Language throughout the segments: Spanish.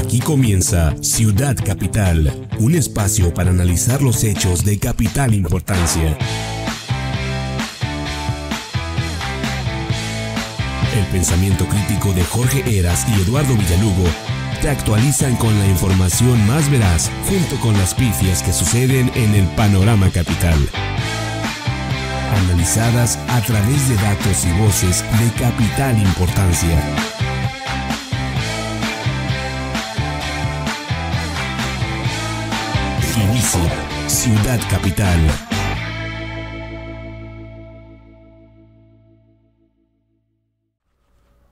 Aquí comienza Ciudad Capital, un espacio para analizar los hechos de capital importancia. El pensamiento crítico de Jorge Heras y Eduardo Villalugo te actualizan con la información más veraz, junto con las pifias que suceden en el panorama capital. Analizadas a través de datos y voces de capital importancia. Inicia Ciudad Capital.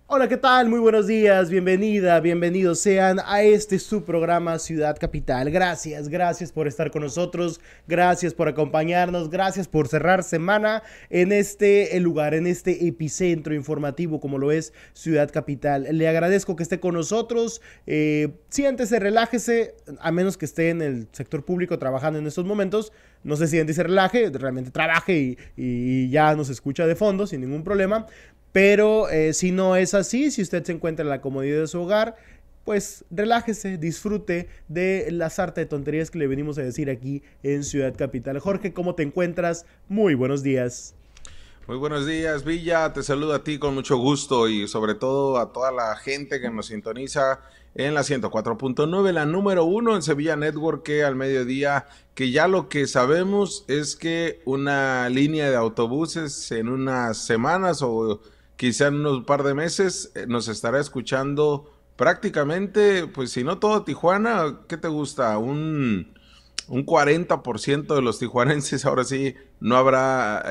Hola, ¿qué tal? Muy buenos días, bienvenida, bienvenidos sean a su programa Ciudad Capital. Gracias por estar con nosotros, gracias por acompañarnos, gracias por cerrar semana en este lugar, en este epicentro informativo como lo es Ciudad Capital. Le agradezco que esté con nosotros, siéntese, relájese, a menos que esté en el sector público trabajando en estos momentos. No se siente y se relaje, realmente trabaje y ya nos escucha de fondo sin ningún problema. Pero si no es así, si usted se encuentra en la comodidad de su hogar, pues relájese, disfrute de la sarta de tonterías que le venimos a decir aquí en Ciudad Capital. Jorge, ¿cómo te encuentras? Muy buenos días. Muy buenos días, Villa. Te saludo a ti con mucho gusto y sobre todo a toda la gente que nos sintoniza en la 104.9, la número 1 en Sevilla Network, que al mediodía, que ya lo que sabemos es que una línea de autobuses en unas semanas o quizá en unos par de meses nos estará escuchando prácticamente, pues si no todo Tijuana, ¿qué te gusta? Un 40% de los tijuanenses. Ahora sí no habrá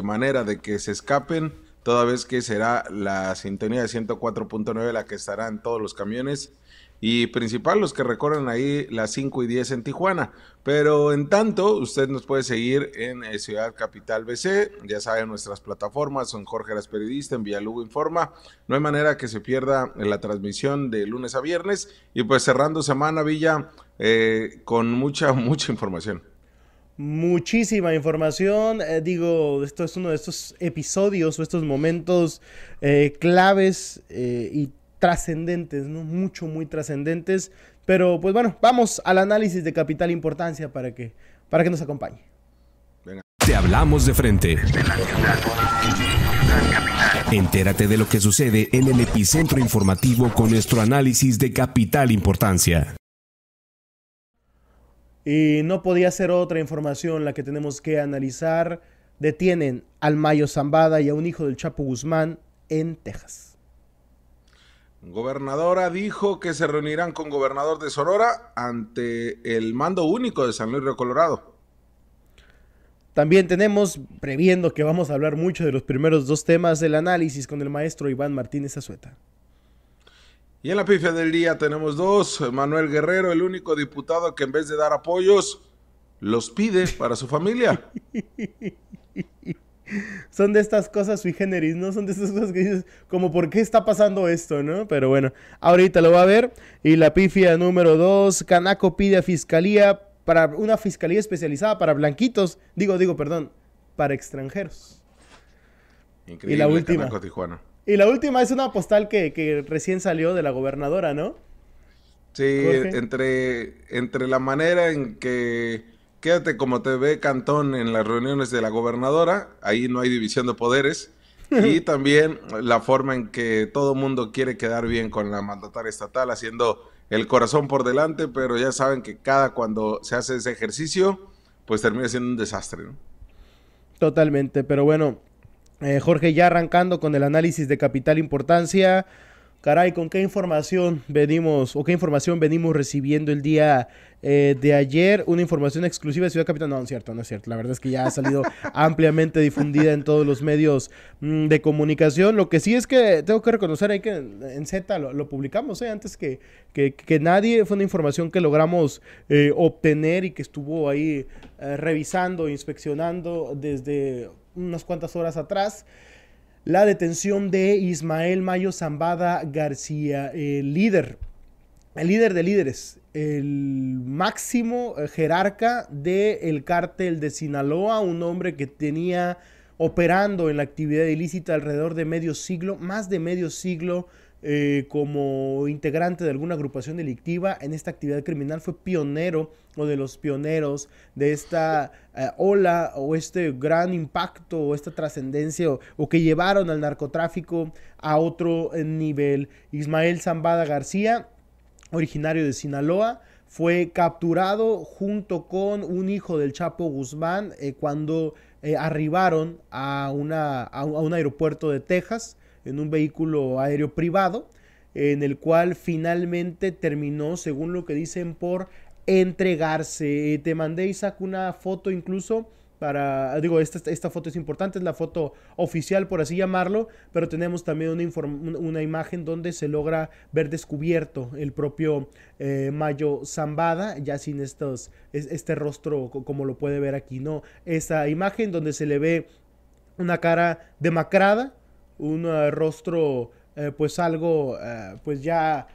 manera de que se escapen, toda vez que será la sintonía de 104.9 la que estará en todos los camiones y principal los que recorren ahí las 5 y 10 en Tijuana. Pero en tanto, usted nos puede seguir en Ciudad Capital BC, ya saben, nuestras plataformas son Jorge Heras Periodista, en Villalugo Informa. No hay manera que se pierda en la transmisión de lunes a viernes. Y pues cerrando semana, Villa, con mucha información. Muchísima información, esto es uno de estos episodios o estos momentos claves y trascendentes, ¿no? Muy trascendentes, pero pues bueno, vamos al análisis de capital importancia para que nos acompañe. Venga. Te hablamos de frente. Entérate de lo que sucede en el epicentro informativo con nuestro análisis de capital importancia. Y no podía ser otra información la que tenemos que analizar. Detienen al Mayo Zambada y a un hijo del Chapo Guzmán en Texas. Gobernadora dijo que se reunirán con gobernador de Sonora ante el mando único de San Luis Río Colorado. También tenemos, previendo que vamos a hablar mucho de los primeros dos temas del análisis con el maestro Iván Martínez Azueta. Y en la pifia del día tenemos dos. Manuel Guerrero, el único diputado que en vez de dar apoyos, los pide para su familia. Son de estas cosas sui generis, ¿no? Son de estas cosas que dices, como ¿por qué está pasando esto, no? Pero bueno, ahorita lo va a ver. Y la pifia número 2, Canaco pide a fiscalía, para una fiscalía especializada para blanquitos, para extranjeros. Increíble. Y la última, Canaco Tijuana. Y la última es una postal que recién salió de la gobernadora, ¿no? Sí, entre la manera en que quédate como te ve Cantón en las reuniones de la gobernadora, ahí no hay división de poderes, y también la forma en que todo mundo quiere quedar bien con la mandataria estatal, haciendo el corazón por delante, pero ya saben que cuando se hace ese ejercicio, pues termina siendo un desastre, ¿no? Totalmente, pero bueno, Jorge, ya arrancando con el análisis de capital importancia. Caray, ¿con qué información venimos recibiendo el día de ayer? Una información exclusiva de Ciudad Capital. No es cierto. La verdad es que ya ha salido ampliamente difundida en todos los medios de comunicación. Lo que sí es que tengo que reconocer ahí que en Z lo publicamos, antes que nadie. Fue una información que logramos obtener y que estuvo ahí revisando, inspeccionando desde unas cuantas horas atrás. La detención de Ismael Mayo Zambada García, el líder de líderes, el máximo jerarca del cártel de Sinaloa, un hombre que tenía operando en la actividad ilícita alrededor de más de medio siglo como integrante de alguna agrupación delictiva en esta actividad criminal. Fue pionero o de los pioneros de esta ola o este gran impacto o esta trascendencia o que llevaron al narcotráfico a otro nivel. Ismael Zambada García, originario de Sinaloa, fue capturado junto con un hijo del Chapo Guzmán cuando arribaron a un aeropuerto de Texas en un vehículo aéreo privado, en el cual finalmente terminó, según lo que dicen, por entregarse. Te mandé, Isaac, una foto incluso esta foto es importante, es la foto oficial, por así llamarlo, pero tenemos también una imagen donde se logra ver descubierto el propio Mayo Zambada, ya sin este rostro como lo puede ver aquí, ¿no? Esa imagen donde se le ve una cara demacrada, un rostro pues algo pues ya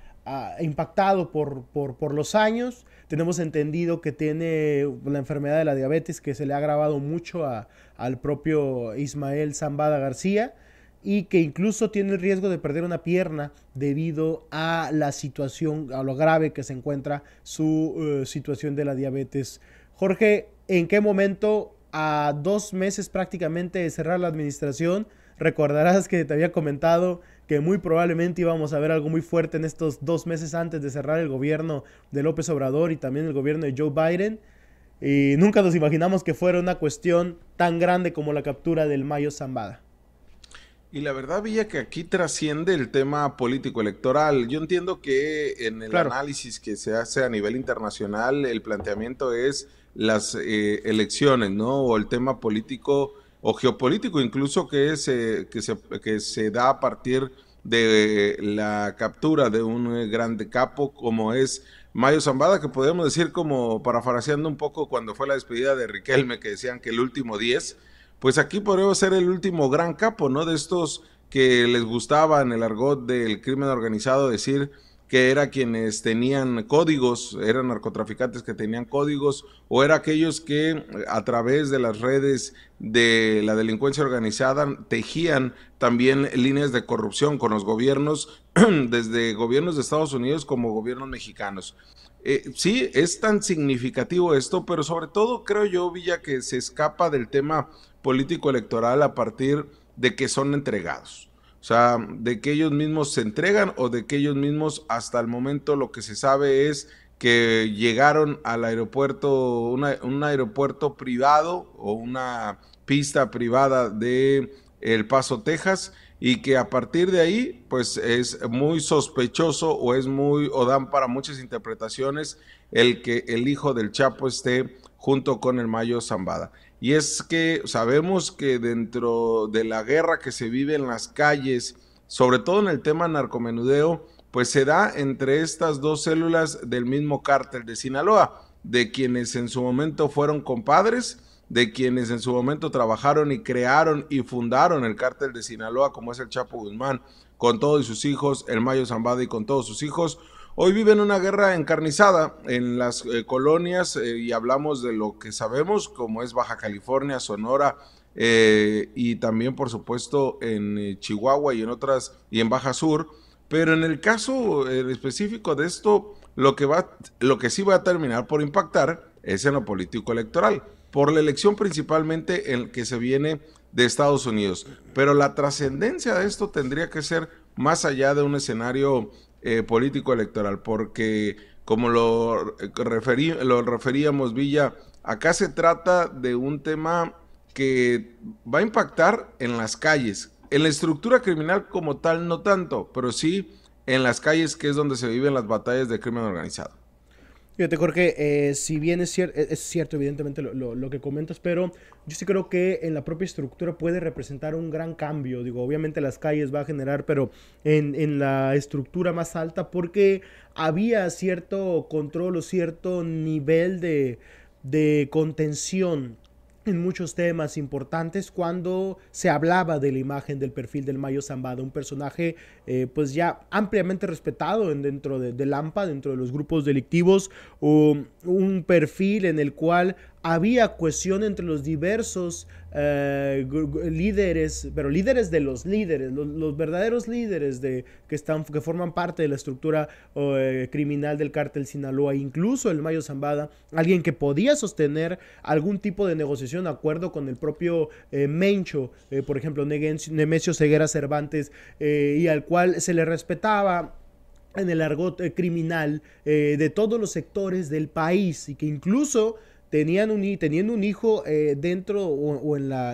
impactado por los años. Tenemos entendido que tiene la enfermedad de la diabetes, que se le ha agravado mucho al propio Ismael Zambada García, y que incluso tiene el riesgo de perder una pierna debido a la situación, a lo grave que se encuentra su situación de la diabetes. Jorge, ¿en qué momento, a 2 meses prácticamente de cerrar la administración, recordarás que te había comentado que muy probablemente íbamos a ver algo muy fuerte en estos 2 meses antes de cerrar el gobierno de López Obrador y también el gobierno de Joe Biden? Y nunca nos imaginamos que fuera una cuestión tan grande como la captura del Mayo Zambada. Y la verdad, Villa, que aquí trasciende el tema político electoral. Yo entiendo que en el análisis que se hace a nivel internacional, el planteamiento es las elecciones, ¿no? O el tema político o geopolítico incluso que se da a partir de la captura de un grande capo como es Mayo Zambada, que podemos decir, como parafraseando un poco cuando fue la despedida de Riquelme, que decían que el último 10, pues aquí podríamos ser el último gran capo, ¿no? De estos que les gustaba en el argot del crimen organizado decir que era quienes tenían códigos, eran narcotraficantes que tenían códigos, o era aquellos que a través de las redes de la delincuencia organizada tejían también líneas de corrupción con los gobiernos, desde gobiernos de Estados Unidos como gobiernos mexicanos. Sí, es tan significativo esto, pero sobre todo creo yo, Villa, que se escapa del tema político electoral a partir de que son entregados. O sea, de que ellos mismos se entregan o de que ellos mismos, hasta el momento lo que se sabe es que llegaron al aeropuerto, un aeropuerto privado o una pista privada de El Paso, Texas, y que a partir de ahí pues es muy sospechoso o dan para muchas interpretaciones el que el hijo del Chapo esté junto con el Mayo Zambada. Y es que sabemos que dentro de la guerra que se vive en las calles, sobre todo en el tema narcomenudeo, pues se da entre estas dos células del mismo cártel de Sinaloa, de quienes en su momento fueron compadres, de quienes en su momento trabajaron y crearon y fundaron el cártel de Sinaloa, como es el Chapo Guzmán, con todos sus hijos, el Mayo Zambada y con todos sus hijos. Hoy viven una guerra encarnizada en las colonias y hablamos de lo que sabemos, como es Baja California, Sonora y también, por supuesto, en Chihuahua y en otras, y en Baja Sur. Pero en el caso específico de esto, lo que sí va a terminar por impactar es en lo político electoral, por la elección principalmente en que se viene de Estados Unidos. Pero la trascendencia de esto tendría que ser más allá de un escenario político electoral, porque como lo referíamos, Villa, acá se trata de un tema que va a impactar en las calles, en la estructura criminal como tal no tanto, pero sí en las calles, que es donde se viven las batallas de crimen organizado. Fíjate, Jorge, si bien es cierto evidentemente lo que comentas, pero yo sí creo que en la propia estructura puede representar un gran cambio. Digo, obviamente las calles va a generar, pero en la estructura más alta, porque había cierto control o cierto nivel de contención en muchos temas importantes cuando se hablaba de la imagen del perfil del Mayo Zambada, un personaje pues ya ampliamente respetado dentro de AMPA, dentro de los grupos delictivos, un perfil en el cual había cohesión entre los diversos líderes, pero líderes de los líderes, los verdaderos líderes que forman parte de la estructura criminal del cártel Sinaloa, incluso el Mayo Zambada, alguien que podía sostener algún tipo de negociación, acuerdo con el propio Mencho, por ejemplo, Nemesio Ceguera Cervantes, y al cual se le respetaba en el argot criminal de todos los sectores del país, y que incluso teniendo un hijo dentro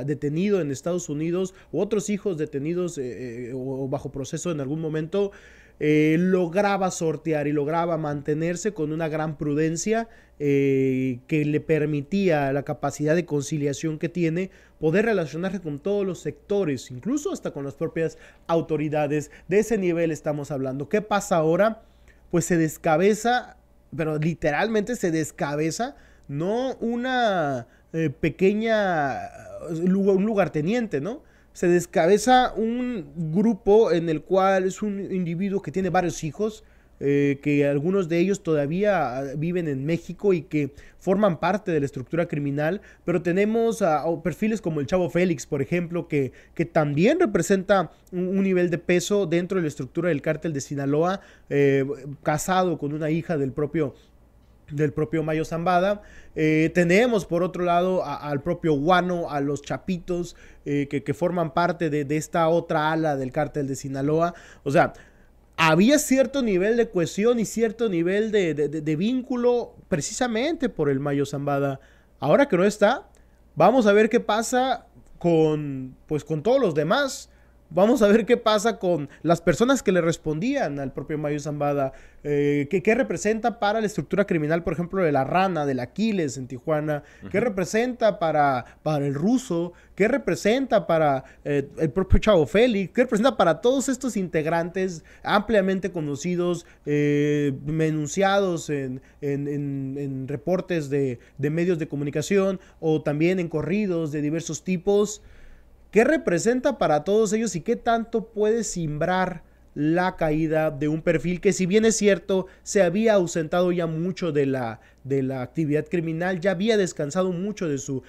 detenido en Estados Unidos, u otros hijos detenidos o bajo proceso en algún momento, lograba sortear y lograba mantenerse con una gran prudencia que le permitía la capacidad de conciliación que tiene, poder relacionarse con todos los sectores, incluso hasta con las propias autoridades. De ese nivel estamos hablando. ¿Qué pasa ahora? Pues se descabeza, pero literalmente se descabeza, no una un lugarteniente, ¿no? Se descabeza un grupo en el cual es un individuo que tiene varios hijos, que algunos de ellos todavía viven en México y que forman parte de la estructura criminal, pero tenemos perfiles como el Chavo Félix, por ejemplo, que también representa un nivel de peso dentro de la estructura del cártel de Sinaloa, casado con una hija del propio Mayo Zambada. Tenemos por otro lado al propio Guano, a los Chapitos, que forman parte de esta otra ala del cártel de Sinaloa. O sea, había cierto nivel de cohesión y cierto nivel de vínculo precisamente por el Mayo Zambada. Ahora que no está, vamos a ver qué pasa con todos los demás. Vamos a ver qué pasa con las personas que le respondían al propio Mayo Zambada. ¿Qué representa para la estructura criminal, por ejemplo, de la Rana, del Aquiles en Tijuana? ¿Qué representa para el Ruso? ¿Qué representa para el propio Chavo Félix? ¿Qué representa para todos estos integrantes ampliamente conocidos, enunciados en reportes de medios de comunicación o también en corridos de diversos tipos? ¿Qué representa para todos ellos y qué tanto puede simbrar la caída de un perfil que, si bien es cierto, se había ausentado ya mucho de la actividad criminal, ya había descansado mucho de sus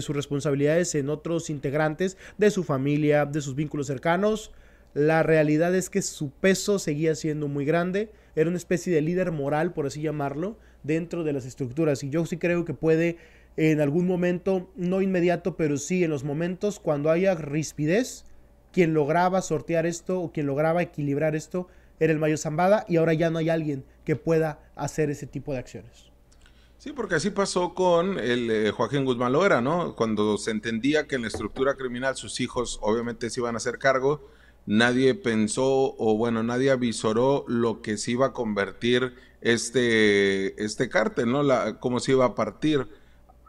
responsabilidades en otros integrantes, de su familia, de sus vínculos cercanos? La realidad es que su peso seguía siendo muy grande, era una especie de líder moral, por así llamarlo, dentro de las estructuras, y yo sí creo que puede en algún momento, no inmediato, pero sí en los momentos cuando haya rispidez, quien lograba sortear esto o quien lograba equilibrar esto era el Mayo Zambada, y ahora ya no hay alguien que pueda hacer ese tipo de acciones. Sí, porque así pasó con el Joaquín Guzmán Loera, ¿no? Cuando se entendía que en la estructura criminal sus hijos obviamente se iban a hacer cargo, nadie pensó o bueno, nadie avisoró lo que se iba a convertir este cártel, ¿no? Cómo se iba a partir.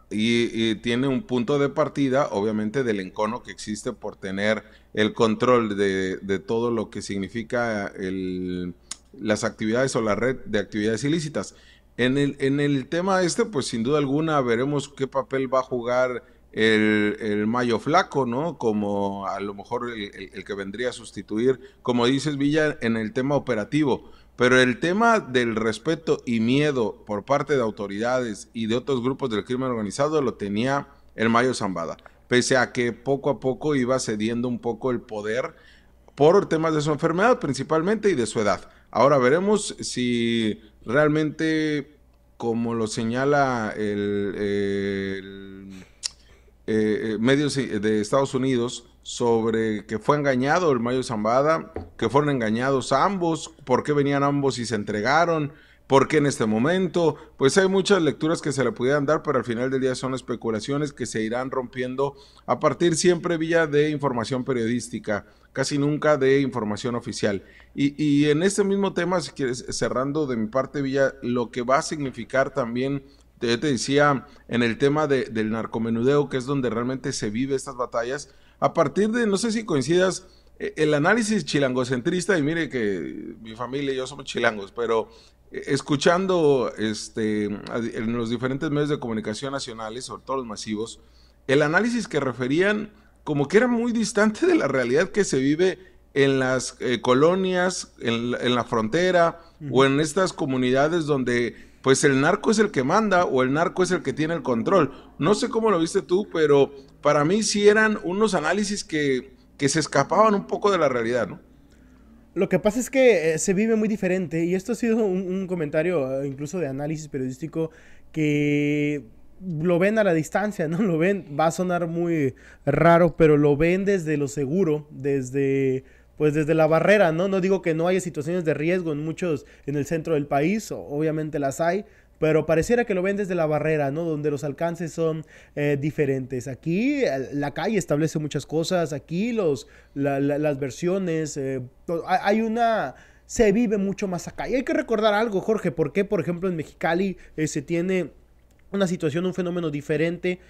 Y tiene un punto de partida, obviamente, del encono que existe por tener el control de todo lo que significa las actividades o la red de actividades ilícitas. En el tema pues sin duda alguna veremos qué papel va a jugar el Mayo Flaco, ¿no? Como a lo mejor el que vendría a sustituir, como dices, Villa, en el tema operativo. Pero el tema del respeto y miedo por parte de autoridades y de otros grupos del crimen organizado lo tenía el Mayo Zambada, pese a que poco a poco iba cediendo un poco el poder por temas de su enfermedad principalmente y de su edad. Ahora veremos si realmente, como lo señala medios de Estados Unidos, sobre que fue engañado el Mayo Zambada, que fueron engañados ambos, por qué venían ambos y se entregaron, por qué en este momento. Pues hay muchas lecturas que se le pudieran dar, pero al final del día son especulaciones que se irán rompiendo a partir siempre, Villa, de información periodística, casi nunca de información oficial. Y en este mismo tema, si quieres, cerrando de mi parte, Villa, lo que va a significar también, yo te decía, en el tema del narcomenudeo, que es donde realmente se vive estas batallas, a partir de, no sé si coincidas, el análisis chilangocentrista, y mire que mi familia y yo somos chilangos, pero escuchando en los diferentes medios de comunicación nacionales, sobre todo los masivos, el análisis que referían como que era muy distante de la realidad que se vive en las colonias, en la frontera, o en estas comunidades donde pues el narco es el que manda o el narco es el que tiene el control. No sé cómo lo viste tú, pero para mí sí eran unos análisis que se escapaban un poco de la realidad, ¿no? Lo que pasa es que se vive muy diferente, y esto ha sido un comentario incluso de análisis periodístico, que lo ven a la distancia, ¿no? Lo ven, va a sonar muy raro, pero lo ven desde lo seguro, pues desde la barrera, ¿no? No digo que no haya situaciones de riesgo en muchos, en el centro del país, obviamente las hay, pero pareciera que lo ven desde la barrera, ¿no? Donde los alcances son diferentes. Aquí la calle establece muchas cosas, aquí las versiones, hay una... Se vive mucho más acá. Y hay que recordar algo, Jorge, ¿por qué, por ejemplo, en Mexicali se tiene una situación, un fenómeno diferente,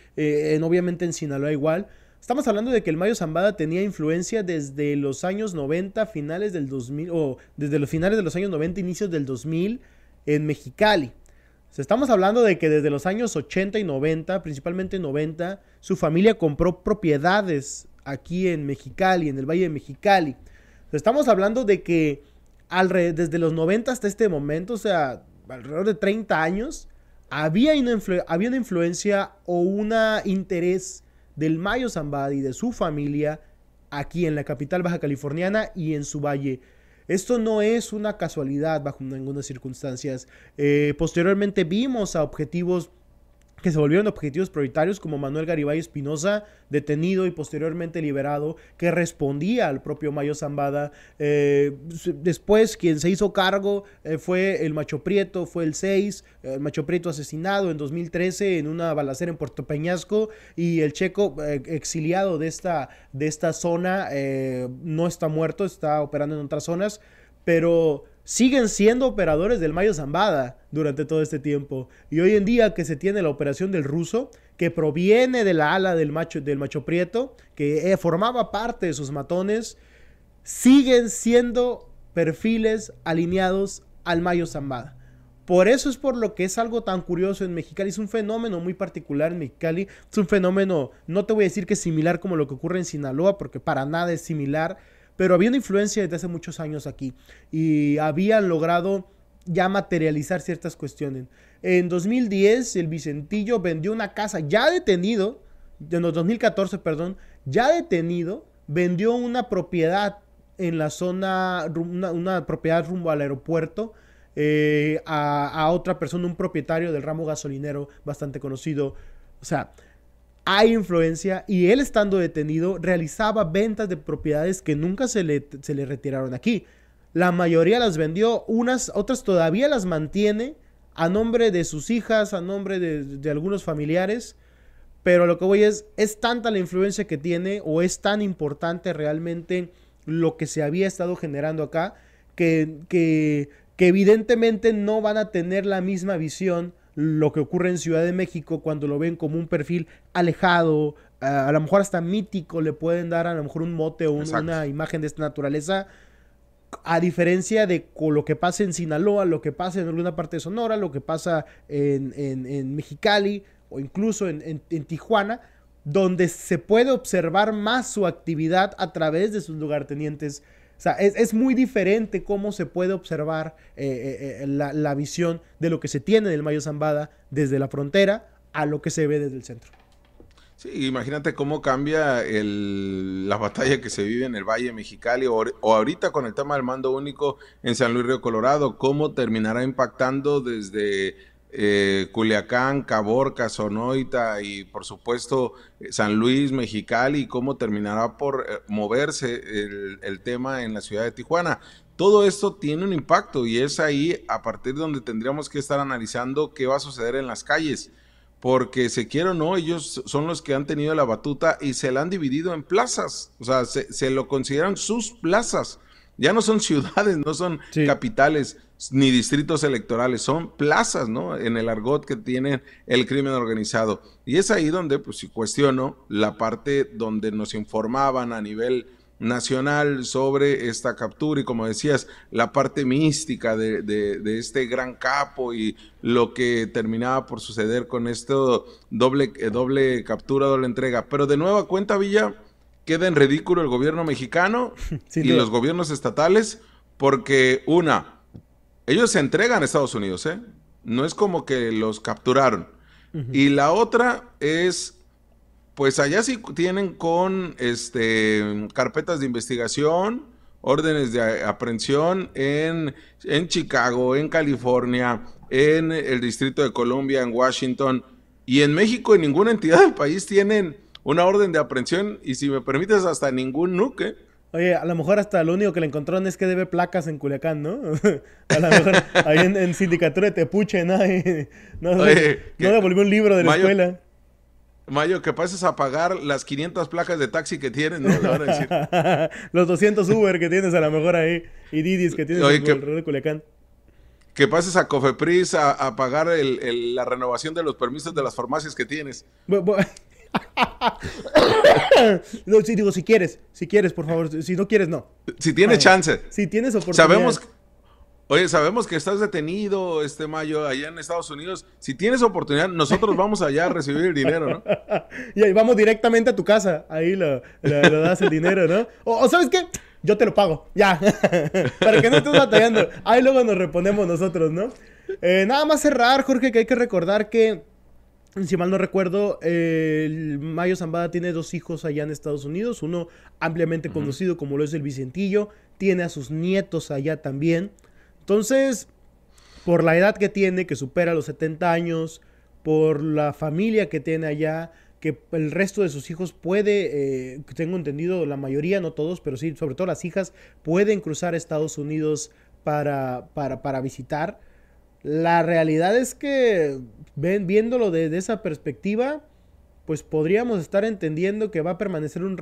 obviamente en Sinaloa igual? Estamos hablando de que el Mayo Zambada tenía influencia desde los años 90, finales del 2000, o desde los finales de los años 90, inicios del 2000, en Mexicali. O sea, estamos hablando de que desde los años 80 y 90, principalmente 90, su familia compró propiedades aquí en Mexicali, en el Valle de Mexicali. O sea, estamos hablando de que desde los 90 hasta este momento, o sea, alrededor de 30 años, había una influencia o un interés del Mayo Zambada y de su familia aquí en la capital baja californiana y en su valle. Esto no es una casualidad bajo ninguna circunstancia. Posteriormente vimos a objetivos que se volvieron objetivos prioritarios, como Manuel Garibay Espinosa, detenido y posteriormente liberado, que respondía al propio Mayo Zambada. Después quien se hizo cargo fue el Macho Prieto, fue el 6, el Macho Prieto asesinado en 2013 en una balacera en Puerto Peñasco, y el Checo exiliado de esta zona, no está muerto, está operando en otras zonas, pero siguen siendo operadores del Mayo Zambada durante todo este tiempo. Y hoy en día que se tiene la operación del Ruso, que proviene de la ala del Macho Prieto, que formaba parte de sus matones, siguen siendo perfiles alineados al Mayo Zambada. Por eso es por lo que es algo tan curioso en Mexicali. Es un fenómeno muy particular en Mexicali. Es un fenómeno, no te voy a decir que es similar como lo que ocurre en Sinaloa, porque para nada es similar, pero había una influencia desde hace muchos años aquí y habían logrado ya materializar ciertas cuestiones. En 2010 el Vicentillo vendió una casa ya detenido, en 2014, perdón, ya detenido, vendió una propiedad en la zona, una propiedad rumbo al aeropuerto, a otra persona, un propietario del ramo gasolinero bastante conocido. O sea, hay influencia, y él, estando detenido, realizaba ventas de propiedades que nunca se le retiraron aquí. La mayoría las vendió, otras todavía las mantiene a nombre de sus hijas, a nombre de algunos familiares, pero lo que voy es tanta la influencia que tiene, o es tan importante realmente lo que se había estado generando acá, que evidentemente no van a tener la misma visión lo que ocurre en Ciudad de México cuando lo ven como un perfil alejado, a lo mejor hasta mítico, le pueden dar a lo mejor un mote o una imagen de esta naturaleza, a diferencia de lo que pasa en Sinaloa, lo que pasa en alguna parte de Sonora, lo que pasa en Mexicali o incluso en Tijuana, donde se puede observar más su actividad a través de sus lugartenientes. O sea, es muy diferente cómo se puede observar la visión de lo que se tiene del Mayo Zambada desde la frontera a lo que se ve desde el centro. Sí, imagínate cómo cambia la batalla que se vive en el Valle Mexicali o ahorita con el tema del mando único en San Luis Río Colorado, cómo terminará impactando desde Culiacán, Caborca, Sonoita y por supuesto San Luis, Mexicali, y cómo terminará por moverse el tema en la ciudad de Tijuana. Todo esto tiene un impacto y es ahí a partir de donde tendríamos que estar analizando qué va a suceder en las calles, porque se quiera o no, ellos son los que han tenido la batuta y se la han dividido en plazas, o sea, se lo consideran sus plazas. Ya no son ciudades, no son capitales ni distritos electorales, son plazas, ¿no? En el argot que tiene el crimen organizado. Y es ahí donde, pues, si cuestiono la parte donde nos informaban a nivel nacional sobre esta captura y, como decías, la parte mística de este gran capo y lo que terminaba por suceder con esto, doble captura, doble entrega. Pero de nueva cuenta, Villa, queda en ridículo el gobierno mexicano y los gobiernos estatales, porque ellos se entregan a Estados Unidos, ¿eh? No es como que los capturaron. Y la otra es, pues allá sí tienen con carpetas de investigación, órdenes de aprehensión en Chicago, en California, en el Distrito de Columbia, en Washington, y en México en ninguna entidad del país tienen una orden de aprehensión, y si me permites, hasta ningún nuque. Oye, a lo mejor hasta lo único que le encontraron es que debe placas en Culiacán, ¿no? A lo mejor ahí en Sindicatura de Tepuche, ¿no? Oye, no devolvió un libro de la escuela. Mayo, que pases a pagar las 500 placas de taxi que tienes, ¿no? Le van a decir. Los 200 Uber que tienes a lo mejor ahí, y Didis que tienes alrededor de Culiacán. Que pases a Cofepris a pagar la renovación de los permisos de las farmacias que tienes. No, sí, digo, si quieres, por favor. Si no quieres, no. Si tienes chance. Si tienes oportunidad. Sabemos que estás detenido, Mayo, allá en Estados Unidos. Si tienes oportunidad, nosotros vamos allá a recibir el dinero, ¿no? Y ahí vamos directamente a tu casa. Ahí lo das el dinero, ¿no? O ¿sabes qué? Yo te lo pago, ya. Para que no estés batallando. Ahí luego nos reponemos nosotros, ¿no? Nada más cerrar, Jorge, que hay que recordar que, si mal no recuerdo, el Mayo Zambada tiene 2 hijos allá en Estados Unidos. Uno ampliamente conocido como lo es el Vicentillo. Tiene a sus nietos allá también. Entonces, por la edad que tiene, que supera los 70 años, por la familia que tiene allá, que el resto de sus hijos puede, tengo entendido, la mayoría, no todos, pero sí, sobre todo las hijas, pueden cruzar a Estados Unidos para visitar. La realidad es que, viéndolo desde esa perspectiva, pues podríamos estar entendiendo que va a permanecer un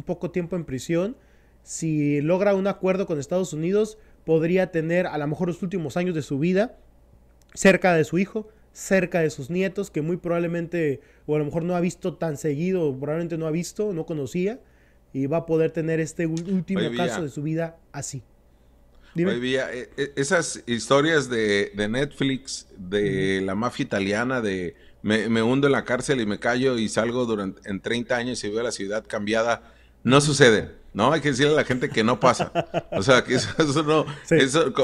poco tiempo en prisión. Si logra un acuerdo con Estados Unidos, podría tener a lo mejor los últimos años de su vida cerca de su hijo, cerca de sus nietos, que muy probablemente, o a lo mejor no ha visto tan seguido, probablemente no ha visto, no conocía, y va a poder tener este último caso de su vida así. Dime. Oye, esas historias de Netflix, de la mafia italiana, de me hundo en la cárcel y me callo y salgo en 30 años y veo la ciudad cambiada, no suceden. No, hay que decirle a la gente que no pasa. O sea, que eso no... Sí. Eso,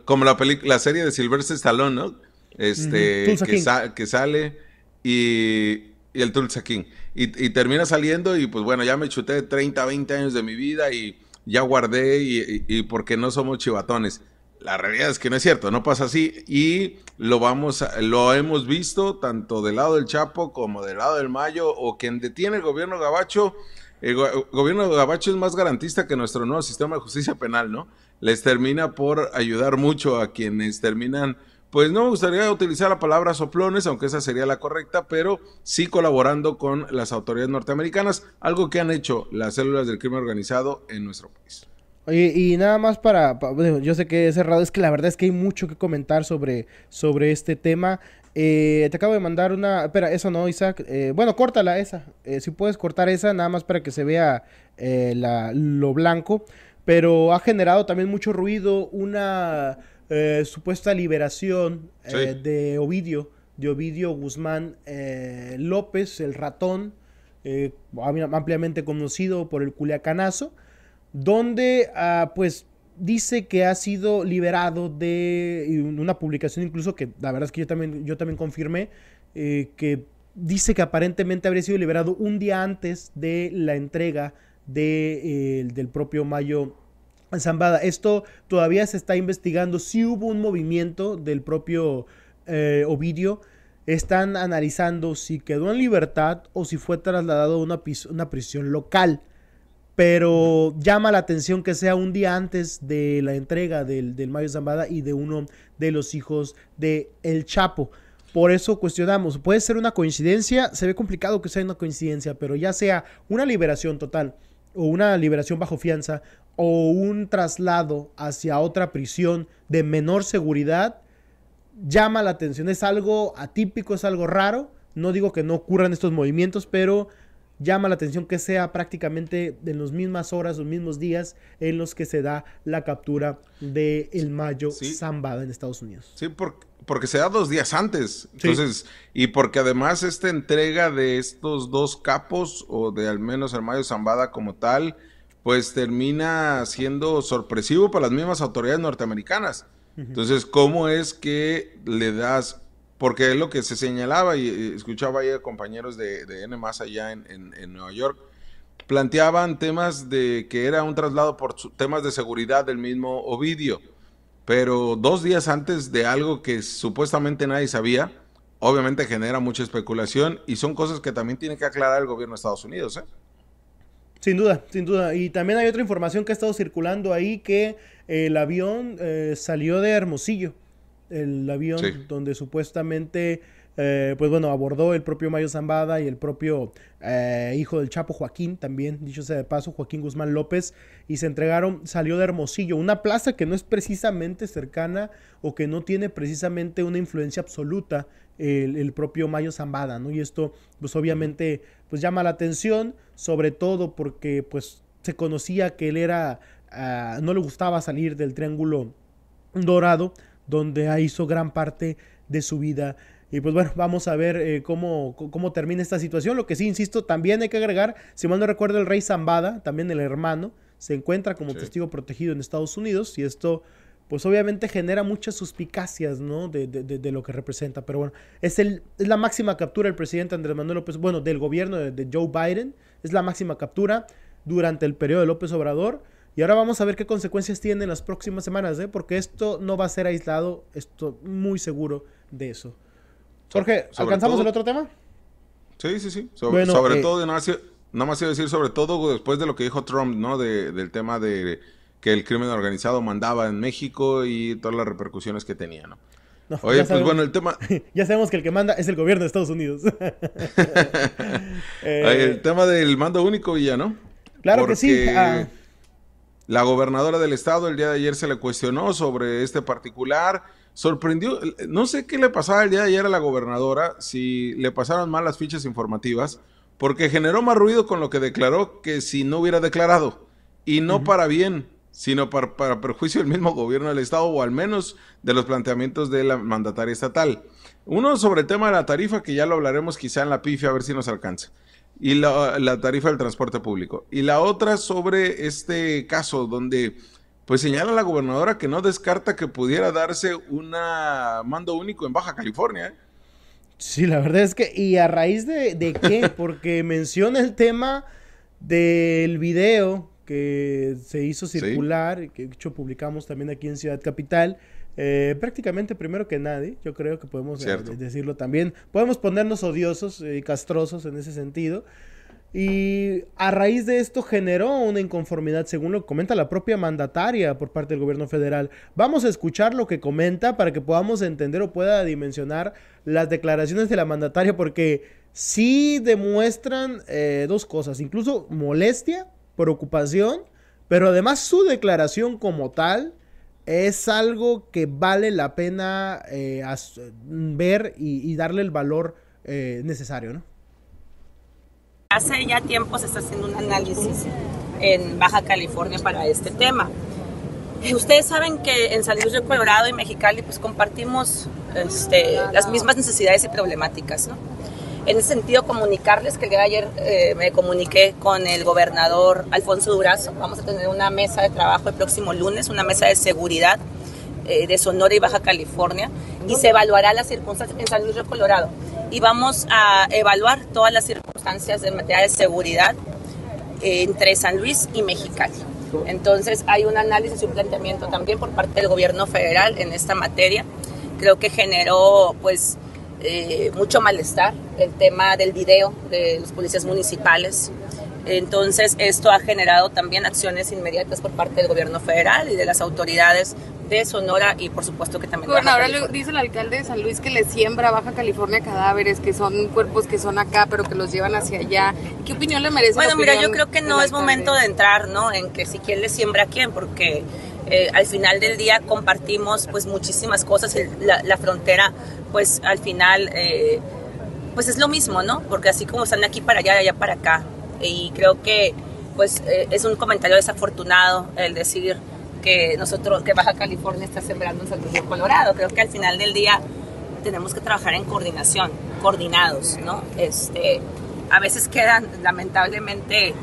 como la serie de Sylvester Stallone, ¿no? Que sale y el Tulsa King. Y termina saliendo y pues bueno, ya me chuté 30, 20 años de mi vida y ya guardé y porque no somos chivatones. La realidad es que no es cierto, no pasa así. Y lo hemos visto tanto del lado del Chapo como del lado del Mayo, o quien detiene el gobierno gabacho. El gobierno de Gabacho es más garantista que nuestro nuevo sistema de justicia penal, ¿no? Les termina por ayudar mucho a quienes terminan, pues no me gustaría utilizar la palabra soplones, aunque esa sería la correcta, pero sí colaborando con las autoridades norteamericanas, algo que han hecho las células del crimen organizado en nuestro país. Oye, y nada más bueno, yo sé que he cerrado, es que la verdad es que hay mucho que comentar sobre este tema. Te acabo de mandar una... Espera, eso no, Isaac. Bueno, córtala esa. Si puedes cortar esa, nada más para que se vea lo blanco. Pero ha generado también mucho ruido una supuesta liberación de Ovidio Guzmán López, el ratón, ampliamente conocido por el Culiacanazo, donde pues dice que ha sido liberado de una publicación, incluso que la verdad es que yo también confirmé, que dice que aparentemente habría sido liberado un día antes de la entrega del propio Mayo Zambada. Esto todavía se está investigando. Si hubo un movimiento del propio Ovidio. Están analizando si quedó en libertad o si fue trasladado a una prisión local. Pero llama la atención que sea un día antes de la entrega del Mayo Zambada y de uno de los hijos de El Chapo. Por eso cuestionamos, ¿puede ser una coincidencia? Se ve complicado que sea una coincidencia, pero ya sea una liberación total o una liberación bajo fianza o un traslado hacia otra prisión de menor seguridad, llama la atención. Es algo atípico, es algo raro. No digo que no ocurran estos movimientos, pero llama la atención que sea prácticamente en las mismas horas, los mismos días en los que se da la captura de el Mayo Zambada en Estados Unidos. Sí, porque se da 2 días antes. Entonces, sí. Y porque además esta entrega de estos 2 capos, o de al menos el Mayo Zambada como tal, pues termina siendo sorpresivo para las mismas autoridades norteamericanas. Entonces, ¿cómo es que le das? Porque es lo que se señalaba y escuchaba ahí a compañeros de N más allá en Nueva York, planteaban temas de que era un traslado por temas de seguridad del mismo Ovidio, pero 2 días antes de algo que supuestamente nadie sabía, obviamente genera mucha especulación y son cosas que también tiene que aclarar el gobierno de Estados Unidos, ¿eh? Sin duda, sin duda. Y también hay otra información que ha estado circulando ahí, que el avión salió de Hermosillo. El avión donde supuestamente, pues bueno, abordó el propio Mayo Zambada y el propio hijo del Chapo, Joaquín, también, dicho sea de paso, Joaquín Guzmán López, y se entregaron, salió de Hermosillo, una plaza que no es precisamente cercana o que no tiene precisamente una influencia absoluta el propio Mayo Zambada, ¿no? Y esto, pues obviamente, pues llama la atención, sobre todo porque, pues, se conocía que él era, no le gustaba salir del Triángulo Dorado, donde hizo gran parte de su vida. Y pues bueno, vamos a ver cómo termina esta situación. Lo que sí, insisto, también hay que agregar, si mal no recuerdo, el rey Zambada, también el hermano, se encuentra como testigo protegido en Estados Unidos, y esto pues obviamente genera muchas suspicacias, ¿no? de lo que representa. Pero bueno, es la máxima captura del presidente Andrés Manuel López, bueno, del gobierno de Joe Biden, es la máxima captura durante el periodo de López Obrador. Y ahora vamos a ver qué consecuencias tiene en las próximas semanas, porque esto no va a ser aislado, estoy muy seguro de eso. Jorge, ¿alcanzamos el otro tema? Sí. Sobre todo, nada más iba a decir, sobre todo después de lo que dijo Trump, ¿no? Del tema de que el crimen organizado mandaba en México y todas las repercusiones que tenía, ¿no? No, oye, pues bueno, el tema... Ya sabemos que el que manda es el gobierno de Estados Unidos. El tema del mando único, Villa, ¿no? Claro. Porque que sí. La gobernadora del estado el día de ayer se le cuestionó sobre este particular. Sorprendió, no sé qué le pasaba el día de ayer a la gobernadora, si le pasaron mal las fichas informativas, porque generó más ruido con lo que declaró que si no hubiera declarado. Y no para bien, sino para perjuicio del mismo gobierno del estado, o al menos de los planteamientos de la mandataria estatal. Uno sobre el tema de la tarifa, que ya lo hablaremos quizá en la pifia, a ver si nos alcanza. Y la tarifa del transporte público. Y la otra sobre este caso donde pues señala la gobernadora que no descarta que pudiera darse un mando único en Baja California, ¿eh? Sí, la verdad es que, ¿y a raíz de qué? Porque menciona el tema del video que se hizo circular, que de hecho publicamos también aquí en Ciudad Capital. Prácticamente primero que nadie, yo creo que podemos decirlo también. Podemos ponernos odiosos y castrosos en ese sentido. Y a raíz de esto generó una inconformidad, según lo que comenta la propia mandataria por parte del gobierno federal. Vamos a escuchar lo que comenta para que podamos entender o pueda dimensionar las declaraciones de la mandataria, porque sí demuestran dos cosas, incluso molestia, preocupación, pero además su declaración como tal es algo que vale la pena ver y darle el valor necesario, ¿no? Hace ya tiempo se está haciendo un análisis en Baja California para este tema. Ustedes saben que en San Luis Río Colorado y Mexicali pues compartimos las mismas necesidades y problemáticas, ¿no? En ese sentido, comunicarles que el día de ayer me comuniqué con el gobernador Alfonso Durazo. Vamos a tener una mesa de trabajo el próximo lunes, una mesa de seguridad de Sonora y Baja California, y se evaluará las circunstancias en San Luis Río Colorado. Y vamos a evaluar todas las circunstancias en materia de seguridad entre San Luis y Mexicali. Entonces hay un análisis y un planteamiento también por parte del gobierno federal en esta materia. Creo que generó pues mucho malestar el tema del video de los policías municipales. Entonces esto ha generado también acciones inmediatas por parte del gobierno federal y de las autoridades de Sonora y por supuesto que también... Bueno, ahora dice el alcalde de San Luis que le siembra a Baja California cadáveres, que son cuerpos que son acá pero que los llevan hacia allá. ¿Qué opinión le merece? Bueno, mira, yo creo que no es momento de entrar, ¿no?, en que si quién le siembra a quién, porque al final del día compartimos pues muchísimas cosas y la frontera pues al final pues es lo mismo, ¿no? Porque así como están de aquí para allá, de allá para acá. Y creo que pues es un comentario desafortunado el decir que Baja California está sembrando en San Luis Río Colorado. Creo que al final del día tenemos que trabajar en coordinación, coordinados, ¿no? A veces quedan lamentablemente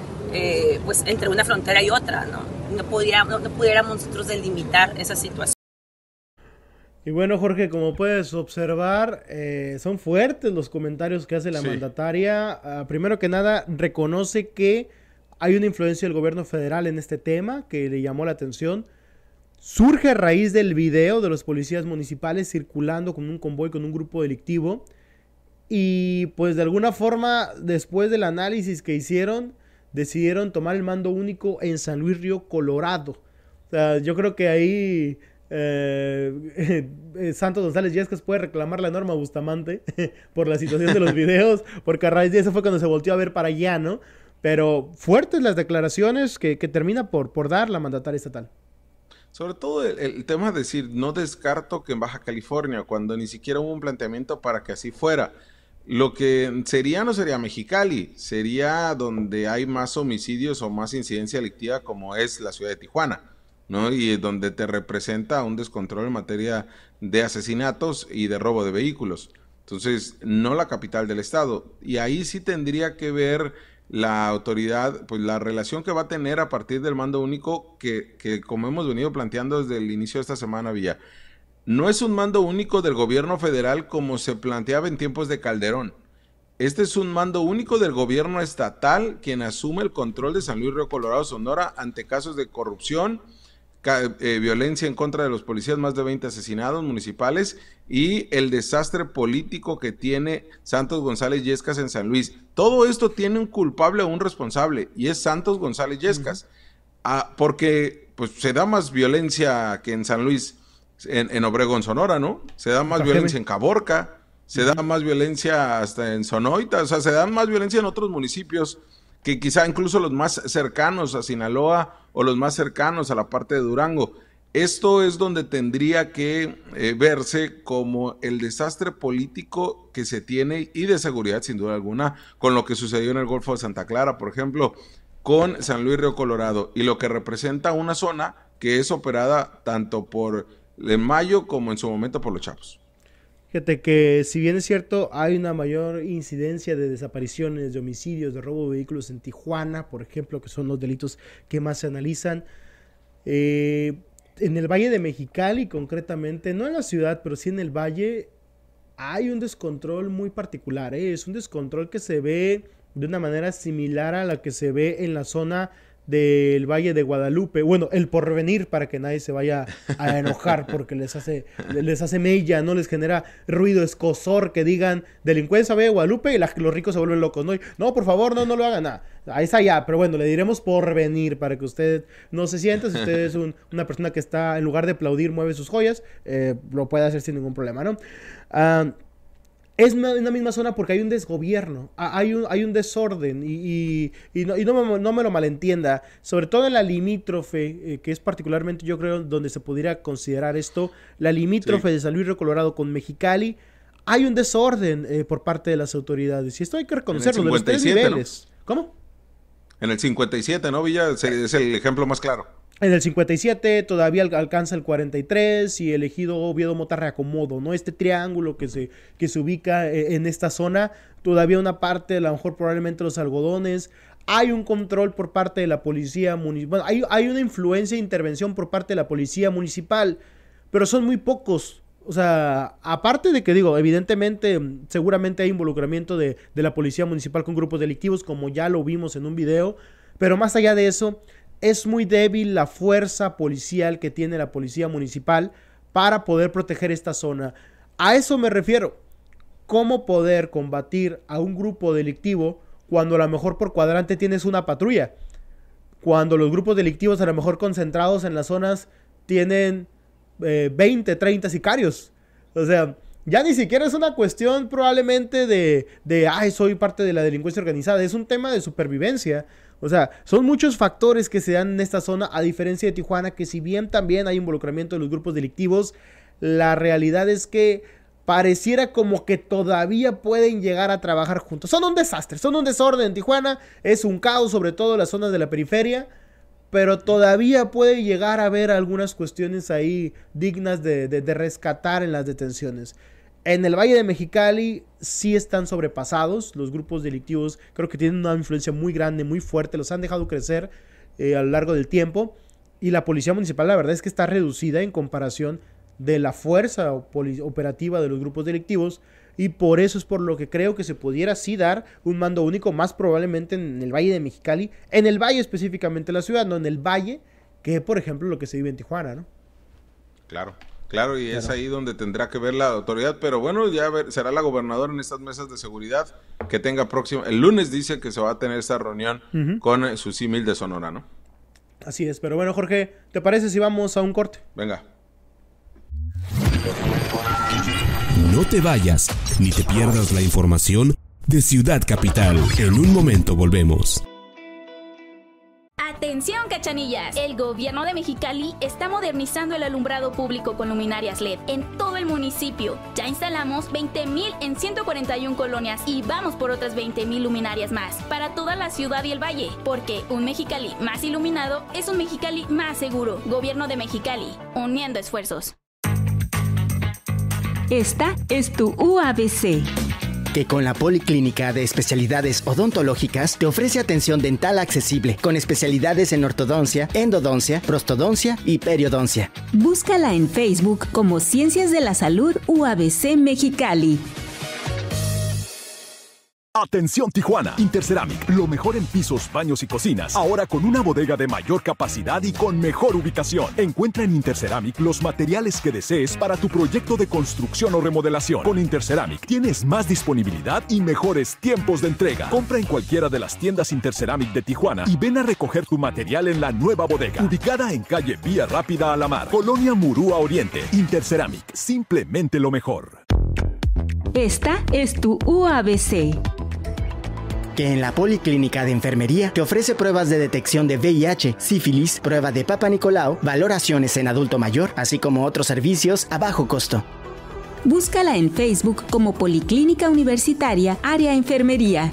pues entre una frontera y otra, ¿no? No pudiéramos nosotros delimitar esa situación. Y bueno, Jorge, como puedes observar, son fuertes los comentarios que hace la mandataria. Primero que nada, reconoce que hay una influencia del gobierno federal en este tema que le llamó la atención. Surge a raíz del video de los policías municipales circulando con un convoy, con un grupo delictivo. Y pues de alguna forma, después del análisis que hicieron, decidieron tomar el mando único en San Luis Río Colorado. O sea, yo creo que ahí Santos González Yescas puede reclamar la Norma Bustamante por la situación de los videos, porque a raíz de eso fue cuando se volteó a ver para allá, ¿no? Pero fuertes las declaraciones que termina por dar la mandataria estatal. Sobre todo el tema de decir, no descarto que en Baja California, cuando ni siquiera hubo un planteamiento para que así fuera. Lo que sería no sería Mexicali, sería donde hay más homicidios o más incidencia delictiva, como es la ciudad de Tijuana, ¿no? Y donde te representa un descontrol en materia de asesinatos y de robo de vehículos. Entonces, no la capital del estado. Y ahí sí tendría que ver la autoridad, pues la relación que va a tener a partir del mando único que como hemos venido planteando desde el inicio de esta semana, Villa. No es un mando único del gobierno federal como se planteaba en tiempos de Calderón. Este es un mando único del gobierno estatal, quien asume el control de San Luis Río Colorado, Sonora, ante casos de corrupción, violencia en contra de los policías, más de 20 asesinados municipales y el desastre político que tiene Santos González Yescas en San Luis. Todo esto tiene un culpable o un responsable y es Santos González Yescas, porque pues se da más violencia que en San Luis. En Obregón, Sonora, ¿no? Se da más violencia en Caborca, se da más violencia hasta en Sonoita, o sea, se da más violencia en otros municipios que quizá incluso los más cercanos a Sinaloa o los más cercanos a la parte de Durango. Esto es donde tendría que verse como el desastre político que se tiene y de seguridad, sin duda alguna, con lo que sucedió en el Golfo de Santa Clara, por ejemplo, con San Luis Río Colorado, y lo que representa una zona que es operada tanto por en Mayo como en su momento por los Chavos. Fíjate que si bien es cierto, hay una mayor incidencia de desapariciones, de homicidios, de robo de vehículos en Tijuana, por ejemplo, que son los delitos que más se analizan. En el Valle de Mexicali, concretamente, no en la ciudad, pero sí en el Valle, hay un descontrol muy particular. Es un descontrol que se ve de una manera similar a la que se ve en la zona del Valle de Guadalupe, bueno, el Porvenir, para que nadie se vaya a enojar porque les hace mella, no les genera ruido, escozor, que digan delincuencia Valle de Guadalupe y los ricos se vuelven locos, no, por favor, no lo hagan, ahí está ya, pero bueno, le diremos Porvenir para que usted no se sienta, si usted es una persona que está, en lugar de aplaudir, mueve sus joyas, lo puede hacer sin ningún problema, ¿no? Es una misma zona porque hay un desgobierno, hay un desorden y no me lo malentienda, sobre todo en la limítrofe, que es particularmente yo creo donde se pudiera considerar esto, la limítrofe de San Luis Río Colorado con Mexicali, hay un desorden por parte de las autoridades y esto hay que reconocerlo de los tres niveles. ¿No? ¿Cómo? En el 57, ¿no, Villa? Es el ejemplo más claro. En el 57 todavía alcanza el 43 y el ejido Oviedo Mota reacomodo, ¿no? Este triángulo que se ubica en esta zona, todavía una parte, a lo mejor probablemente los algodones, hay un control por parte de la policía municipal, bueno, hay una influencia e intervención por parte de la policía municipal, pero son muy pocos. O sea, aparte de que digo, evidentemente, seguramente hay involucramiento de la policía municipal con grupos delictivos, como ya lo vimos en un video, pero más allá de eso, es muy débil la fuerza policial que tiene la policía municipal para poder proteger esta zona. A eso me refiero. ¿Cómo poder combatir a un grupo delictivo cuando a lo mejor por cuadrante tienes una patrulla? Cuando los grupos delictivos a lo mejor concentrados en las zonas tienen 20, 30 sicarios. O sea, ya ni siquiera es una cuestión probablemente de soy parte de la delincuencia organizada. Es un tema de supervivencia. O sea, son muchos factores que se dan en esta zona, a diferencia de Tijuana, que si bien también hay involucramiento de los grupos delictivos, la realidad es que pareciera como que todavía pueden llegar a trabajar juntos. Son un desastre, son un desorden en Tijuana, es un caos, sobre todo en las zonas de la periferia, pero todavía puede llegar a haber algunas cuestiones ahí dignas de rescatar en las detenciones. En el Valle de Mexicali sí están sobrepasados, los grupos delictivos creo que tienen una influencia muy grande, muy fuerte, los han dejado crecer a lo largo del tiempo y la policía municipal la verdad es que está reducida en comparación de la fuerza operativa de los grupos delictivos, y por eso es por lo que creo que se pudiera sí dar un mando único, más probablemente en el Valle de Mexicali, en el Valle específicamente la ciudad, no en el Valle, que por ejemplo lo que se vive en Tijuana, ¿no? Claro, y es ahí donde tendrá que ver la autoridad, pero bueno, ya será la gobernadora en estas mesas de seguridad que tenga próximo, el lunes dice que se va a tener esta reunión con su símil de Sonora, ¿no? Así es, pero bueno, Jorge, ¿te parece si vamos a un corte? Venga. No te vayas, ni te pierdas la información de Ciudad Capital. En un momento volvemos. Atención, cachanillas, el gobierno de Mexicali está modernizando el alumbrado público con luminarias LED en todo el municipio. Ya instalamos 20,000 en 141 colonias y vamos por otras 20,000 luminarias más para toda la ciudad y el valle, porque un Mexicali más iluminado es un Mexicali más seguro. Gobierno de Mexicali, uniendo esfuerzos. Esta es tu UABC, que con la Policlínica de Especialidades Odontológicas te ofrece atención dental accesible, con especialidades en ortodoncia, endodoncia, prostodoncia y periodoncia. Búscala en Facebook como Ciencias de la Salud UABC Mexicali. Atención Tijuana, Interceramic, lo mejor en pisos, baños y cocinas, ahora con una bodega de mayor capacidad y con mejor ubicación. Encuentra en Interceramic los materiales que desees para tu proyecto de construcción o remodelación. Con Interceramic tienes más disponibilidad y mejores tiempos de entrega. Compra en cualquiera de las tiendas Interceramic de Tijuana y ven a recoger tu material en la nueva bodega, ubicada en calle Vía Rápida a la Mar, Colonia Murúa Oriente. Interceramic, simplemente lo mejor. Esta es tu UABC. Que en la Policlínica de Enfermería te ofrece pruebas de detección de VIH, sífilis, prueba de Papa Nicolau, valoraciones en adulto mayor, así como otros servicios a bajo costo. Búscala en Facebook como Policlínica Universitaria Área Enfermería.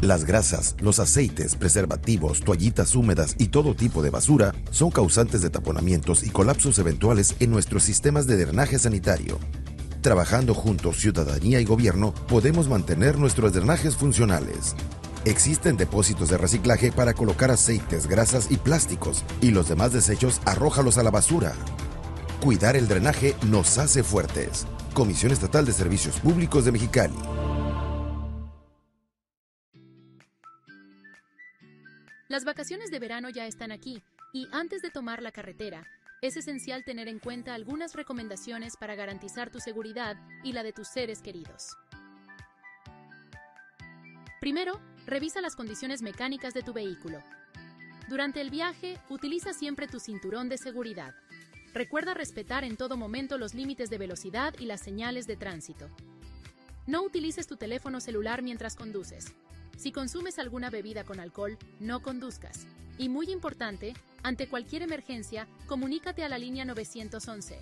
Las grasas, los aceites, preservativos, toallitas húmedas y todo tipo de basura son causantes de taponamientos y colapsos eventuales en nuestros sistemas de drenaje sanitario. Trabajando juntos, ciudadanía y gobierno, podemos mantener nuestros drenajes funcionales. Existen depósitos de reciclaje para colocar aceites, grasas y plásticos, y los demás desechos arrójalos a la basura. Cuidar el drenaje nos hace fuertes. Comisión Estatal de Servicios Públicos de Mexicali. Las vacaciones de verano ya están aquí, y antes de tomar la carretera, es esencial tener en cuenta algunas recomendaciones para garantizar tu seguridad y la de tus seres queridos. Primero, revisa las condiciones mecánicas de tu vehículo. Durante el viaje, utiliza siempre tu cinturón de seguridad. Recuerda respetar en todo momento los límites de velocidad y las señales de tránsito. No utilices tu teléfono celular mientras conduces. Si consumes alguna bebida con alcohol, no conduzcas. Y muy importante, ante cualquier emergencia, comunícate a la línea 911.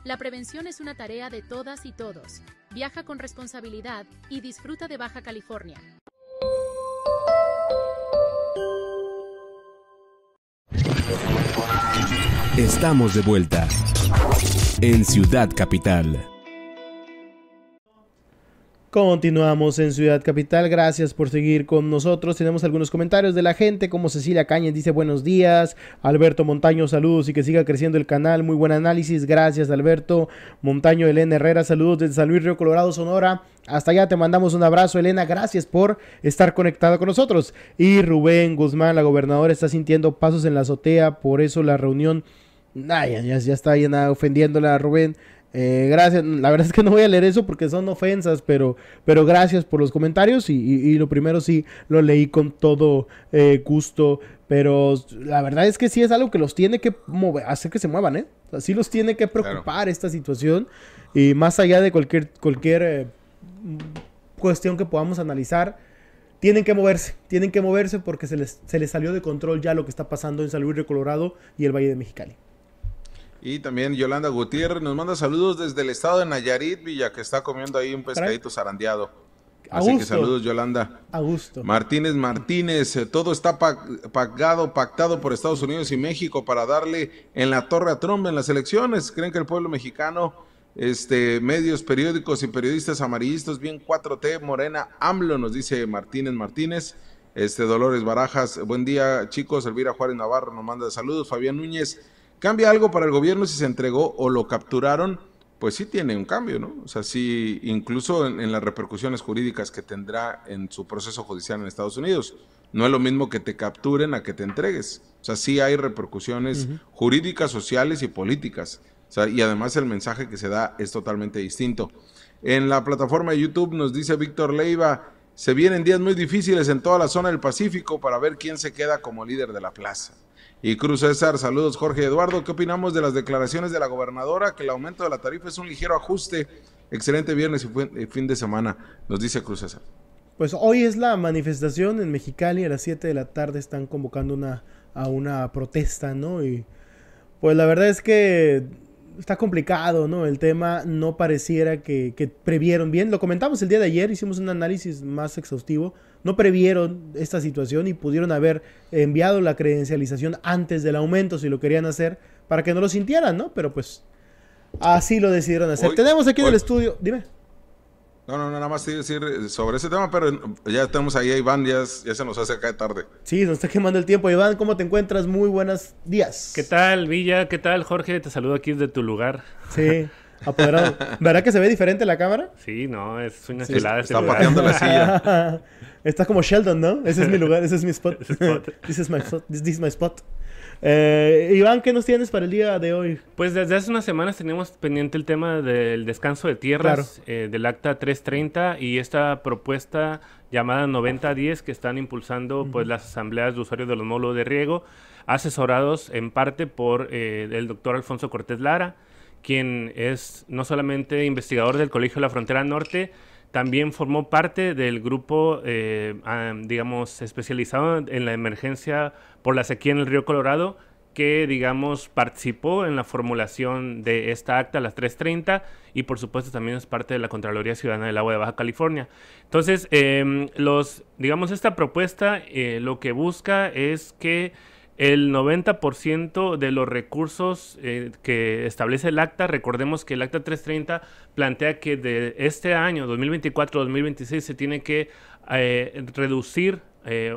La prevención es una tarea de todas y todos. Viaja con responsabilidad y disfruta de Baja California. Estamos de vuelta en Ciudad Capital. Continuamos en Ciudad Capital, gracias por seguir con nosotros. Tenemos algunos comentarios de la gente, como Cecilia Cañas dice buenos días, Alberto Montaño saludos y que siga creciendo el canal, muy buen análisis, gracias Alberto. Montaño Elena Herrera, saludos desde San Luis Río Colorado, Sonora, hasta allá te mandamos un abrazo Elena, gracias por estar conectada con nosotros. Y Rubén Guzmán, la gobernadora está sintiendo pasos en la azotea, por eso la reunión, ya está llena ofendiéndola Rubén. Gracias, la verdad es que no voy a leer eso porque son ofensas, pero gracias por los comentarios y lo primero sí lo leí con todo gusto, pero la verdad es que sí es algo que los tiene que hacer que se muevan, o sea, sí los tiene que preocupar claro. Esta situación y más allá de cualquier cuestión que podamos analizar, tienen que moverse porque se les salió de control ya lo que está pasando en San Luis Río Colorado y el Valle de Mexicali. Y también Yolanda Gutiérrez nos manda saludos desde el estado de Nayarit, Villa, que está comiendo ahí un pescadito zarandeado. Así que saludos, Yolanda. A gusto. Martínez, todo está pactado por Estados Unidos y México para darle en la torre a Trump en las elecciones. ¿Creen que el pueblo mexicano, medios, periódicos y periodistas amarillistas, bien 4T, Morena, AMLO, nos dice Martínez. Dolores Barajas, buen día, chicos. Elvira Juárez Navarro nos manda saludos. Fabián Núñez, ¿cambia algo para el gobierno si se entregó o lo capturaron? Pues sí tiene un cambio, ¿no? O sea, sí, incluso en las repercusiones jurídicas que tendrá en su proceso judicial en Estados Unidos. No es lo mismo que te capturen a que te entregues. O sea, sí hay repercusiones jurídicas, sociales y políticas. O sea, y además el mensaje que se da es totalmente distinto. En la plataforma de YouTube nos dice Víctor Leiva, se vienen días muy difíciles en toda la zona del Pacífico para ver quién se queda como líder de la plaza. Y Cruz César, saludos Jorge y Eduardo, ¿qué opinamos de las declaraciones de la gobernadora? Que el aumento de la tarifa es un ligero ajuste. Excelente viernes y fin de semana, nos dice Cruz César. Pues hoy es la manifestación en Mexicali, a las 7 de la tarde están convocando a una protesta, ¿no? Y pues la verdad es que está complicado, ¿no? El tema no pareciera que previeron bien. Lo comentamos el día de ayer, hicimos un análisis más exhaustivo. No previeron esta situación y pudieron haber enviado la credencialización antes del aumento si lo querían hacer para que no lo sintieran, ¿no? Pero pues así lo decidieron hacer. Tenemos aquí en el estudio, dime. No, nada más decir sobre ese tema, pero ya estamos ahí a Iván, ya se nos hace acá de tarde. Sí, nos está quemando el tiempo. Iván, ¿cómo te encuentras? Muy buenos días. ¿Qué tal, Villa? ¿Qué tal, Jorge? Te saludo aquí desde tu lugar. Sí, apoderado. ¿Verdad que se ve diferente la cámara? Sí, no, es una chulada este lugar. Está pateando la silla. Está como Sheldon, ¿no? Ese es mi lugar, ese es mi spot. This is my spot. Iván, ¿qué nos tienes para el día de hoy? Pues desde hace unas semanas teníamos pendiente el tema del descanso de tierras, del acta 330 y esta propuesta llamada 9010 que están impulsando pues las asambleas de usuarios de los módulos de riego, asesorados en parte por el doctor Alfonso Cortés Lara, quien es no solamente investigador del Colegio de la Frontera Norte, también formó parte del grupo, digamos, especializado en la emergencia por la sequía en el río Colorado, que, digamos, participó en la formulación de esta acta, las 330, y por supuesto también es parte de la Contraloría Ciudadana del Agua de Baja California. Entonces, digamos, esta propuesta lo que busca es que el 90% de los recursos que establece el acta, recordemos que el acta 330 plantea que de este año, 2024-2026, se tiene que reducir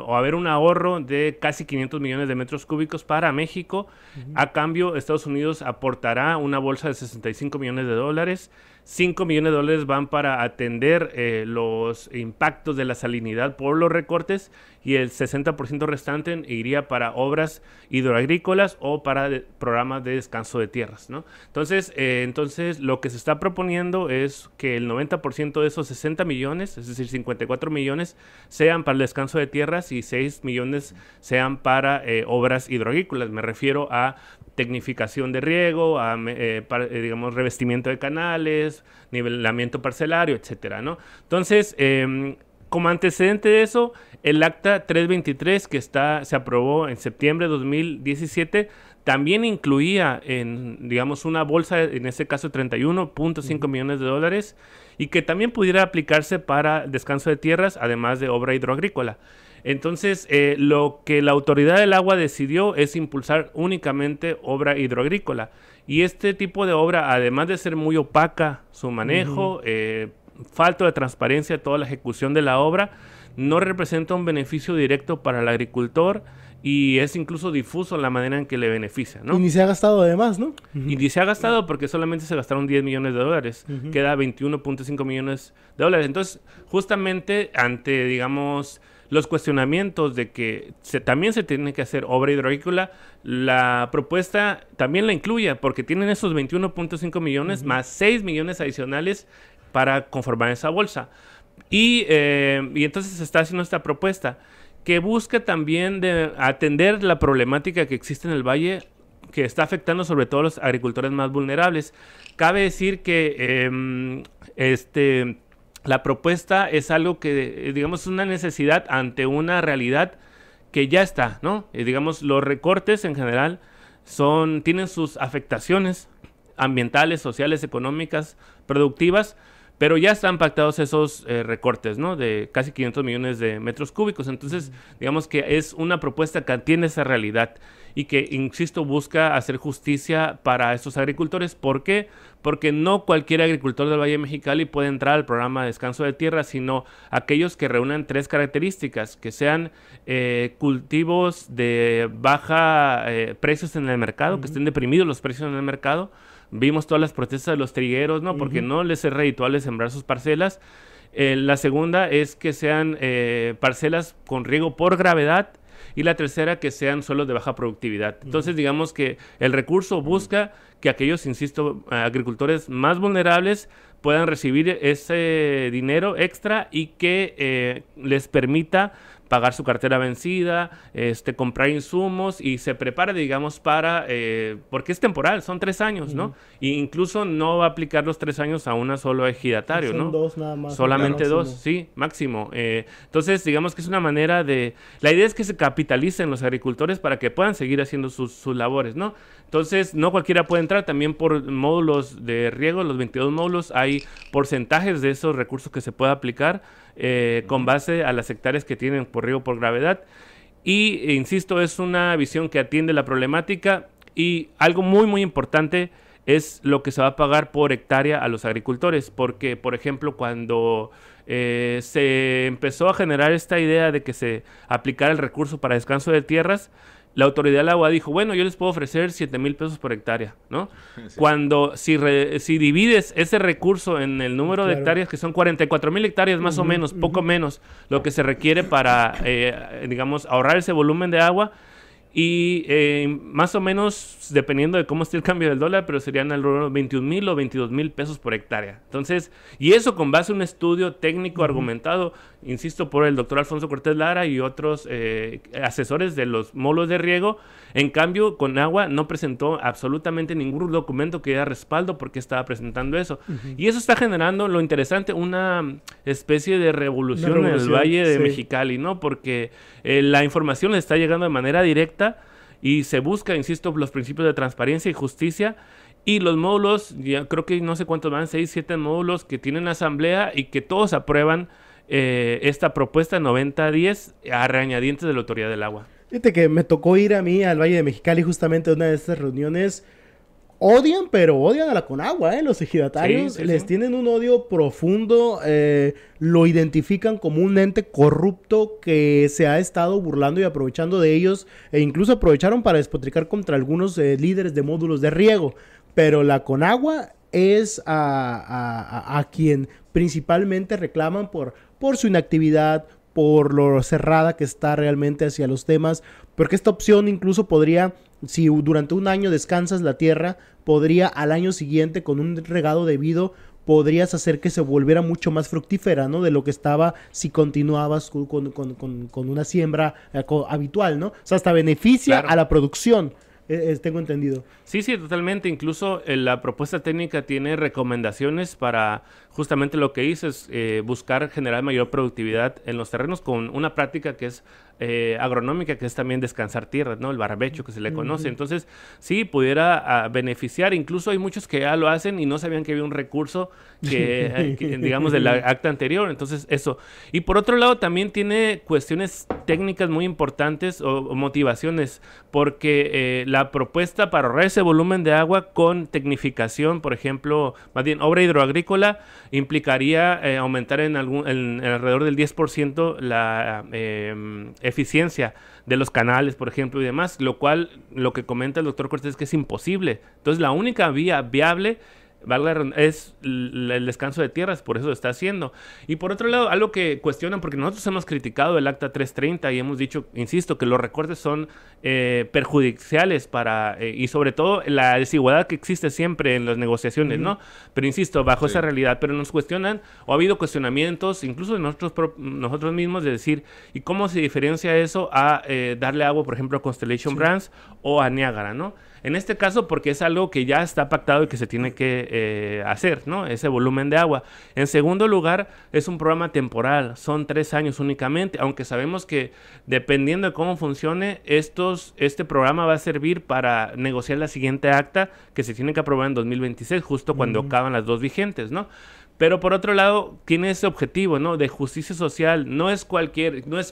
o haber un ahorro de casi 500 millones de metros cúbicos para México. A cambio, Estados Unidos aportará una bolsa de 65 millones de dólares. 5 millones de dólares van para atender los impactos de la salinidad por los recortes y el 60% restante iría para obras hidroagrícolas o para programas de descanso de tierras, ¿no? Entonces, lo que se está proponiendo es que el 90% de esos 60 millones, es decir, 54 millones, sean para el descanso de tierras y 6 millones sean para obras hidroagrícolas. Me refiero a tecnificación de riego, a digamos, revestimiento de canales, nivelamiento parcelario, etcétera, ¿no? Entonces, como antecedente de eso, el acta 323 que se aprobó en septiembre de 2017 también incluía digamos, una bolsa, en este caso 31.5 millones de dólares, y que también pudiera aplicarse para descanso de tierras, además de obra hidroagrícola. Entonces, lo que la Autoridad del Agua decidió es impulsar únicamente obra hidroagrícola. Y este tipo de obra, además de ser muy opaca su manejo, falta de transparencia de toda la ejecución de la obra, no representa un beneficio directo para el agricultor y es incluso difuso la manera en que le beneficia, ¿no? Y ni se ha gastado además, ¿no? Y ni se ha gastado porque solamente se gastaron 10 millones de dólares. Queda 21.5 millones de dólares. Entonces, justamente ante, digamos, los cuestionamientos de que también se tiene que hacer obra hidroagrícola, la propuesta también la incluye porque tienen esos 21.5 millones más 6 millones adicionales para conformar esa bolsa. Y entonces se está haciendo esta propuesta que busca también de atender la problemática que existe en el valle, que está afectando sobre todo a los agricultores más vulnerables. Cabe decir que la propuesta es algo que, digamos, es una necesidad ante una realidad que ya está, ¿no? Digamos, los recortes en general tienen sus afectaciones ambientales, sociales, económicas, productivas, pero ya están pactados esos recortes, ¿no? De casi 500 millones de metros cúbicos. Entonces, digamos que es una propuesta que atiende esa realidad y que, insisto, busca hacer justicia para estos agricultores. ¿Por qué? Porque no cualquier agricultor del Valle de Mexicali puede entrar al programa de descanso de tierra, sino aquellos que reúnan 3 características, que sean cultivos de baja precios en el mercado, que estén deprimidos los precios en el mercado. Vimos todas las protestas de los trigueros, ¿no? Porque no les es redituable sembrar sus parcelas. La segunda es que sean parcelas con riego por gravedad. Y la tercera, que sean suelos de baja productividad. Entonces, digamos que el recurso busca que aquellos, insisto, agricultores más vulnerables puedan recibir ese dinero extra y que les permita pagar su cartera vencida, comprar insumos y se prepara, digamos, para... porque es temporal, son 3 años, ¿no? E incluso no va a aplicar los 3 años a un solo ejidatario, ¿no? Son 2 nada más. Solamente 2, sí, máximo. Entonces, digamos que es una manera de... La idea es que se capitalicen los agricultores para que puedan seguir haciendo sus labores, ¿no? Entonces, no cualquiera puede entrar, también por módulos de riego, los 22 módulos, hay porcentajes de esos recursos que se puede aplicar con base a las hectáreas que tienen por riego por gravedad. Y, insisto, es una visión que atiende la problemática y algo muy, muy importante es lo que se va a pagar por hectárea a los agricultores, porque, por ejemplo, cuando se empezó a generar esta idea de que se aplicara el recurso para descanso de tierras, la autoridad del agua dijo, bueno, yo les puedo ofrecer 7,000 pesos por hectárea, ¿no? Sí. Cuando, si divides ese recurso en el número de hectáreas, que son 44,000 hectáreas más o menos, poco menos, lo que se requiere para, digamos, ahorrar ese volumen de agua, y más o menos, dependiendo de cómo esté el cambio del dólar, pero serían alrededor de 21,000 o 22,000 pesos por hectárea. Entonces, y eso con base a un estudio técnico argumentado, insisto, por el doctor Alfonso Cortés Lara y otros asesores de los módulos de riego. En cambio, con agua no presentó absolutamente ningún documento que diera respaldo porque estaba presentando eso. Y eso está generando, lo interesante, una especie de revolución en el Valle de Mexicali, ¿no? Porque la información le está llegando de manera directa y se busca, insisto, los principios de transparencia y justicia. Y los módulos, ya creo que no sé cuántos van, 6, 7 módulos que tienen la asamblea y que todos aprueban esta propuesta 90-10 a reañadientes de la Autoridad del Agua. Fíjate que me tocó ir a mí al Valle de Mexicali justamente a una de estas reuniones. Odian a la Conagua, los ejidatarios. Sí, les tienen un odio profundo. Lo identifican como un ente corrupto que se ha estado burlando y aprovechando de ellos. E incluso aprovecharon para despotricar contra algunos líderes de módulos de riego. Pero la Conagua es a quien principalmente reclaman por su inactividad, por lo cerrada que está realmente hacia los temas, porque esta opción incluso podría, si durante un año descansas la tierra, podría al año siguiente con un regado debido, podrías hacer que se volviera mucho más fructífera, ¿no? De lo que estaba si continuabas con una siembra habitual, ¿no? O sea, hasta beneficia a la producción. Tengo entendido. Sí, totalmente. Incluso la propuesta técnica tiene recomendaciones para justamente lo que dices, buscar generar mayor productividad en los terrenos con una práctica que es agronómica, que es también descansar tierras, ¿no? El barbecho que se le conoce. Entonces, sí, pudiera beneficiar. Incluso hay muchos que ya lo hacen y no sabían que había un recurso que digamos, del acta anterior. Entonces, eso. Y por otro lado, también tiene cuestiones técnicas muy importantes o motivaciones, porque la propuesta para ahorrar ese volumen de agua con tecnificación, por ejemplo, más bien obra hidroagrícola, implicaría aumentar en alrededor del 10% la eficiencia de los canales, por ejemplo, y demás, lo cual, lo que comenta el doctor Cortés es que es imposible. Entonces, la única vía viable es el descanso de tierras, por eso lo está haciendo. Y por otro lado, algo que cuestionan, porque nosotros hemos criticado el Acta 330 y hemos dicho, insisto, que los recortes son perjudiciales para, y sobre todo la desigualdad que existe siempre en las negociaciones, ¿no? Pero insisto, bajo esa realidad, pero nos cuestionan, o ha habido cuestionamientos, incluso de nosotros mismos, de decir, ¿y cómo se diferencia eso a darle agua, por ejemplo, a Constellation Brands o a Niágara, ¿no? En este caso, porque es algo que ya está pactado y que se tiene que hacer, ¿no? Ese volumen de agua. En segundo lugar, es un programa temporal, son 3 años únicamente, aunque sabemos que dependiendo de cómo funcione, este programa va a servir para negociar la siguiente acta que se tiene que aprobar en 2026, justo cuando acaban las 2 vigentes, ¿no? Pero por otro lado, tiene ese objetivo, ¿no? De justicia social. No es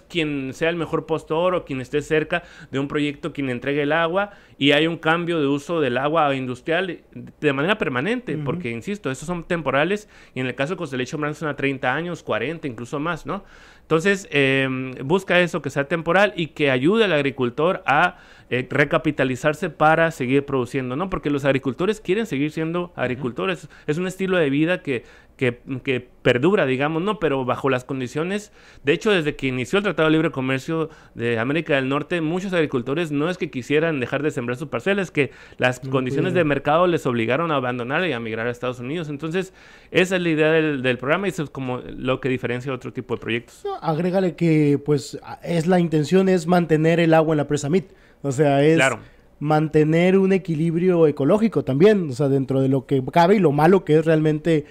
quien sea el mejor postor o quien esté cerca de un proyecto quien entregue el agua y hay un cambio de uso del agua industrial de manera permanente, porque, insisto, esos son temporales y en el caso de Constellation Brands son a 30 años, 40, incluso más, ¿no? Entonces, busca eso, que sea temporal y que ayude al agricultor a recapitalizarse para seguir produciendo, ¿no? Porque los agricultores quieren seguir siendo agricultores. Es un estilo de vida que perdura, digamos, ¿no? Pero bajo las condiciones, de hecho, desde que inició el Tratado de Libre Comercio de América del Norte, muchos agricultores no es que quisieran dejar de sembrar sus parcelas, es que las condiciones de mercado les obligaron a abandonar y a migrar a Estados Unidos. Entonces, esa es la idea del programa y eso es como lo que diferencia otro tipo de proyectos. No, agrégale que, pues, la intención es mantener el agua en la presa Meade. O sea, es mantener un equilibrio ecológico también, o sea, dentro de lo que cabe y lo malo que es realmente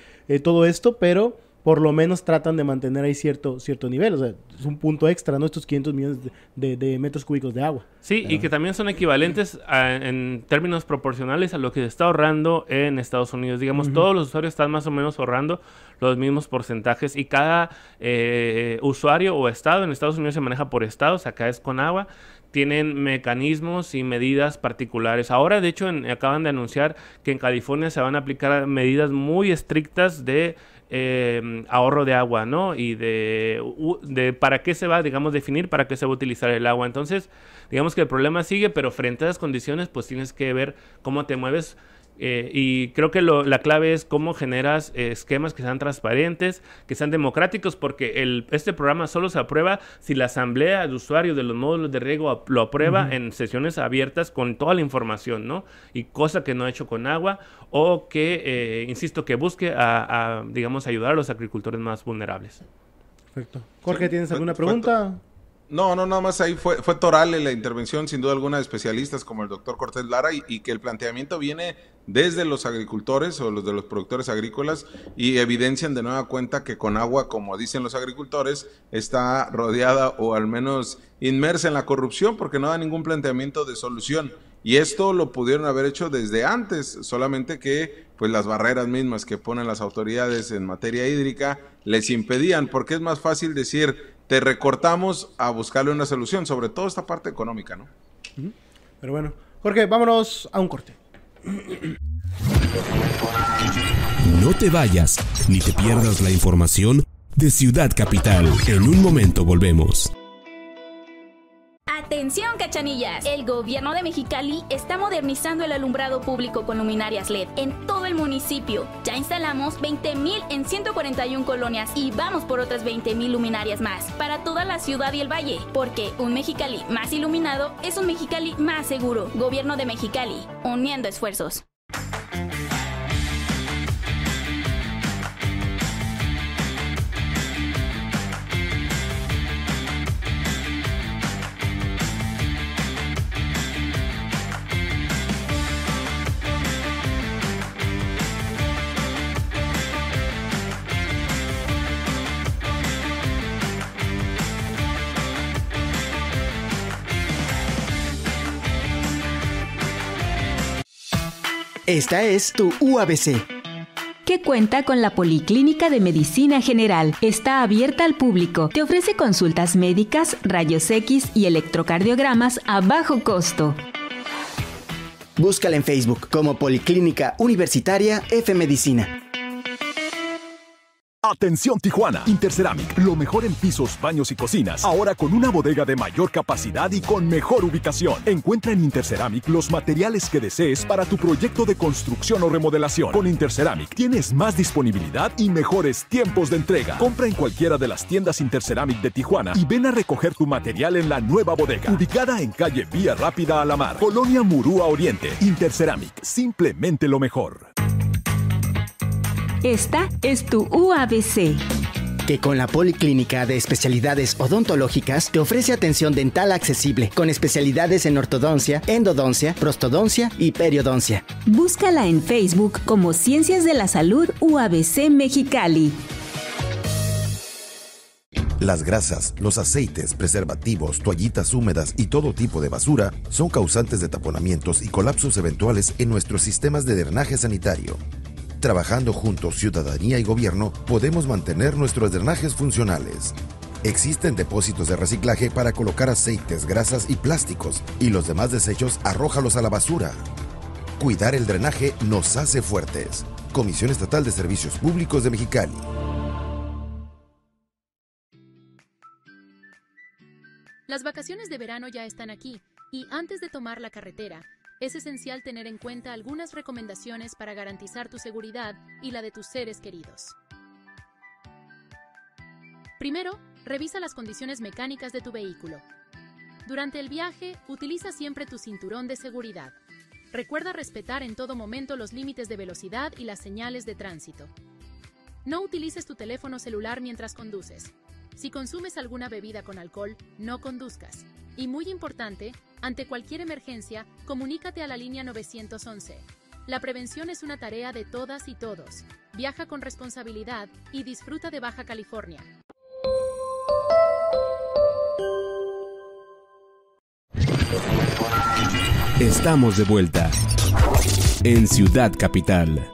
todo esto, pero por lo menos tratan de mantener ahí cierto nivel, o sea, es un punto extra, ¿no? Estos 500 millones de metros cúbicos de agua. Sí, y que también son equivalentes en términos proporcionales a lo que se está ahorrando en Estados Unidos. Digamos, todos los usuarios están más o menos ahorrando los mismos porcentajes y cada usuario o estado, en Estados Unidos se maneja por estados, acá es con agua, tienen mecanismos y medidas particulares. Ahora, de hecho, acaban de anunciar que en California se van a aplicar medidas muy estrictas de ahorro de agua, ¿no? Y de para qué se va, digamos, definir para qué se va a utilizar el agua. Entonces, digamos que el problema sigue, pero frente a esas condiciones, pues tienes que ver cómo te mueves. Y creo que la clave es cómo generas esquemas que sean transparentes, que sean democráticos, porque este programa solo se aprueba si la asamblea de usuarios de los módulos de riego lo aprueba en sesiones abiertas con toda la información, ¿no? Y cosa que no ha hecho con agua, o que, insisto, que busque digamos, ayudar a los agricultores más vulnerables. Perfecto. Jorge, ¿tienes alguna pregunta? No, nada más ahí fue toral la intervención, sin duda alguna, de especialistas como el doctor Cortés Lara, y que el planteamiento viene desde los agricultores o los de los productores agrícolas y evidencian de nueva cuenta que Conagua, como dicen los agricultores, está rodeada o al menos inmersa en la corrupción porque no da ningún planteamiento de solución. Y esto lo pudieron haber hecho desde antes, solamente que pues las barreras mismas que ponen las autoridades en materia hídrica les impedían, porque es más fácil decir, te recortamos a buscarle una solución, sobre todo esta parte económica, ¿no? Pero bueno, Jorge, vámonos a un corte. No te vayas, ni te pierdas la información de Ciudad Capital. En un momento volvemos. Atención, cachanillas, el gobierno de Mexicali está modernizando el alumbrado público con luminarias LED en todo el municipio. Ya instalamos 20,000 en 141 colonias y vamos por otras 20,000 luminarias más para toda la ciudad y el valle, porque un Mexicali más iluminado es un Mexicali más seguro. Gobierno de Mexicali, uniendo esfuerzos. Esta es tu UABC, que cuenta con la Policlínica de Medicina General. Está abierta al público. Te ofrece consultas médicas, rayos X y electrocardiogramas a bajo costo. Búscala en Facebook como Policlínica Universitaria F Medicina. Atención Tijuana, Interceramic, lo mejor en pisos, baños y cocinas, ahora con una bodega de mayor capacidad y con mejor ubicación. Encuentra en Interceramic los materiales que desees para tu proyecto de construcción o remodelación. Con Interceramic tienes más disponibilidad y mejores tiempos de entrega. Compra en cualquiera de las tiendas Interceramic de Tijuana y ven a recoger tu material en la nueva bodega, ubicada en calle Vía Rápida a la Mar, Colonia Murúa Oriente. Interceramic, simplemente lo mejor. Esta es tu UABC. que con la Policlínica de Especialidades Odontológicas te ofrece atención dental accesible, con especialidades en ortodoncia, endodoncia, prostodoncia y periodoncia. Búscala en Facebook como Ciencias de la Salud UABC Mexicali. Las grasas, los aceites, preservativos, toallitas húmedas y todo tipo de basura son causantes de taponamientos y colapsos eventuales en nuestros sistemas de drenaje sanitario. Trabajando juntos, ciudadanía y gobierno, podemos mantener nuestros drenajes funcionales. Existen depósitos de reciclaje para colocar aceites, grasas y plásticos, y los demás desechos arrójalos a la basura. Cuidar el drenaje nos hace fuertes. Comisión Estatal de Servicios Públicos de Mexicali. Las vacaciones de verano ya están aquí, y antes de tomar la carretera, es esencial tener en cuenta algunas recomendaciones para garantizar tu seguridad y la de tus seres queridos. Primero, revisa las condiciones mecánicas de tu vehículo. Durante el viaje, utiliza siempre tu cinturón de seguridad. Recuerda respetar en todo momento los límites de velocidad y las señales de tránsito. No utilices tu teléfono celular mientras conduces. Si consumes alguna bebida con alcohol, no conduzcas. Y muy importante, ante cualquier emergencia, comunícate a la línea 911. La prevención es una tarea de todas y todos. Viaja con responsabilidad y disfruta de Baja California. Estamos de vuelta en Ciudad Capital.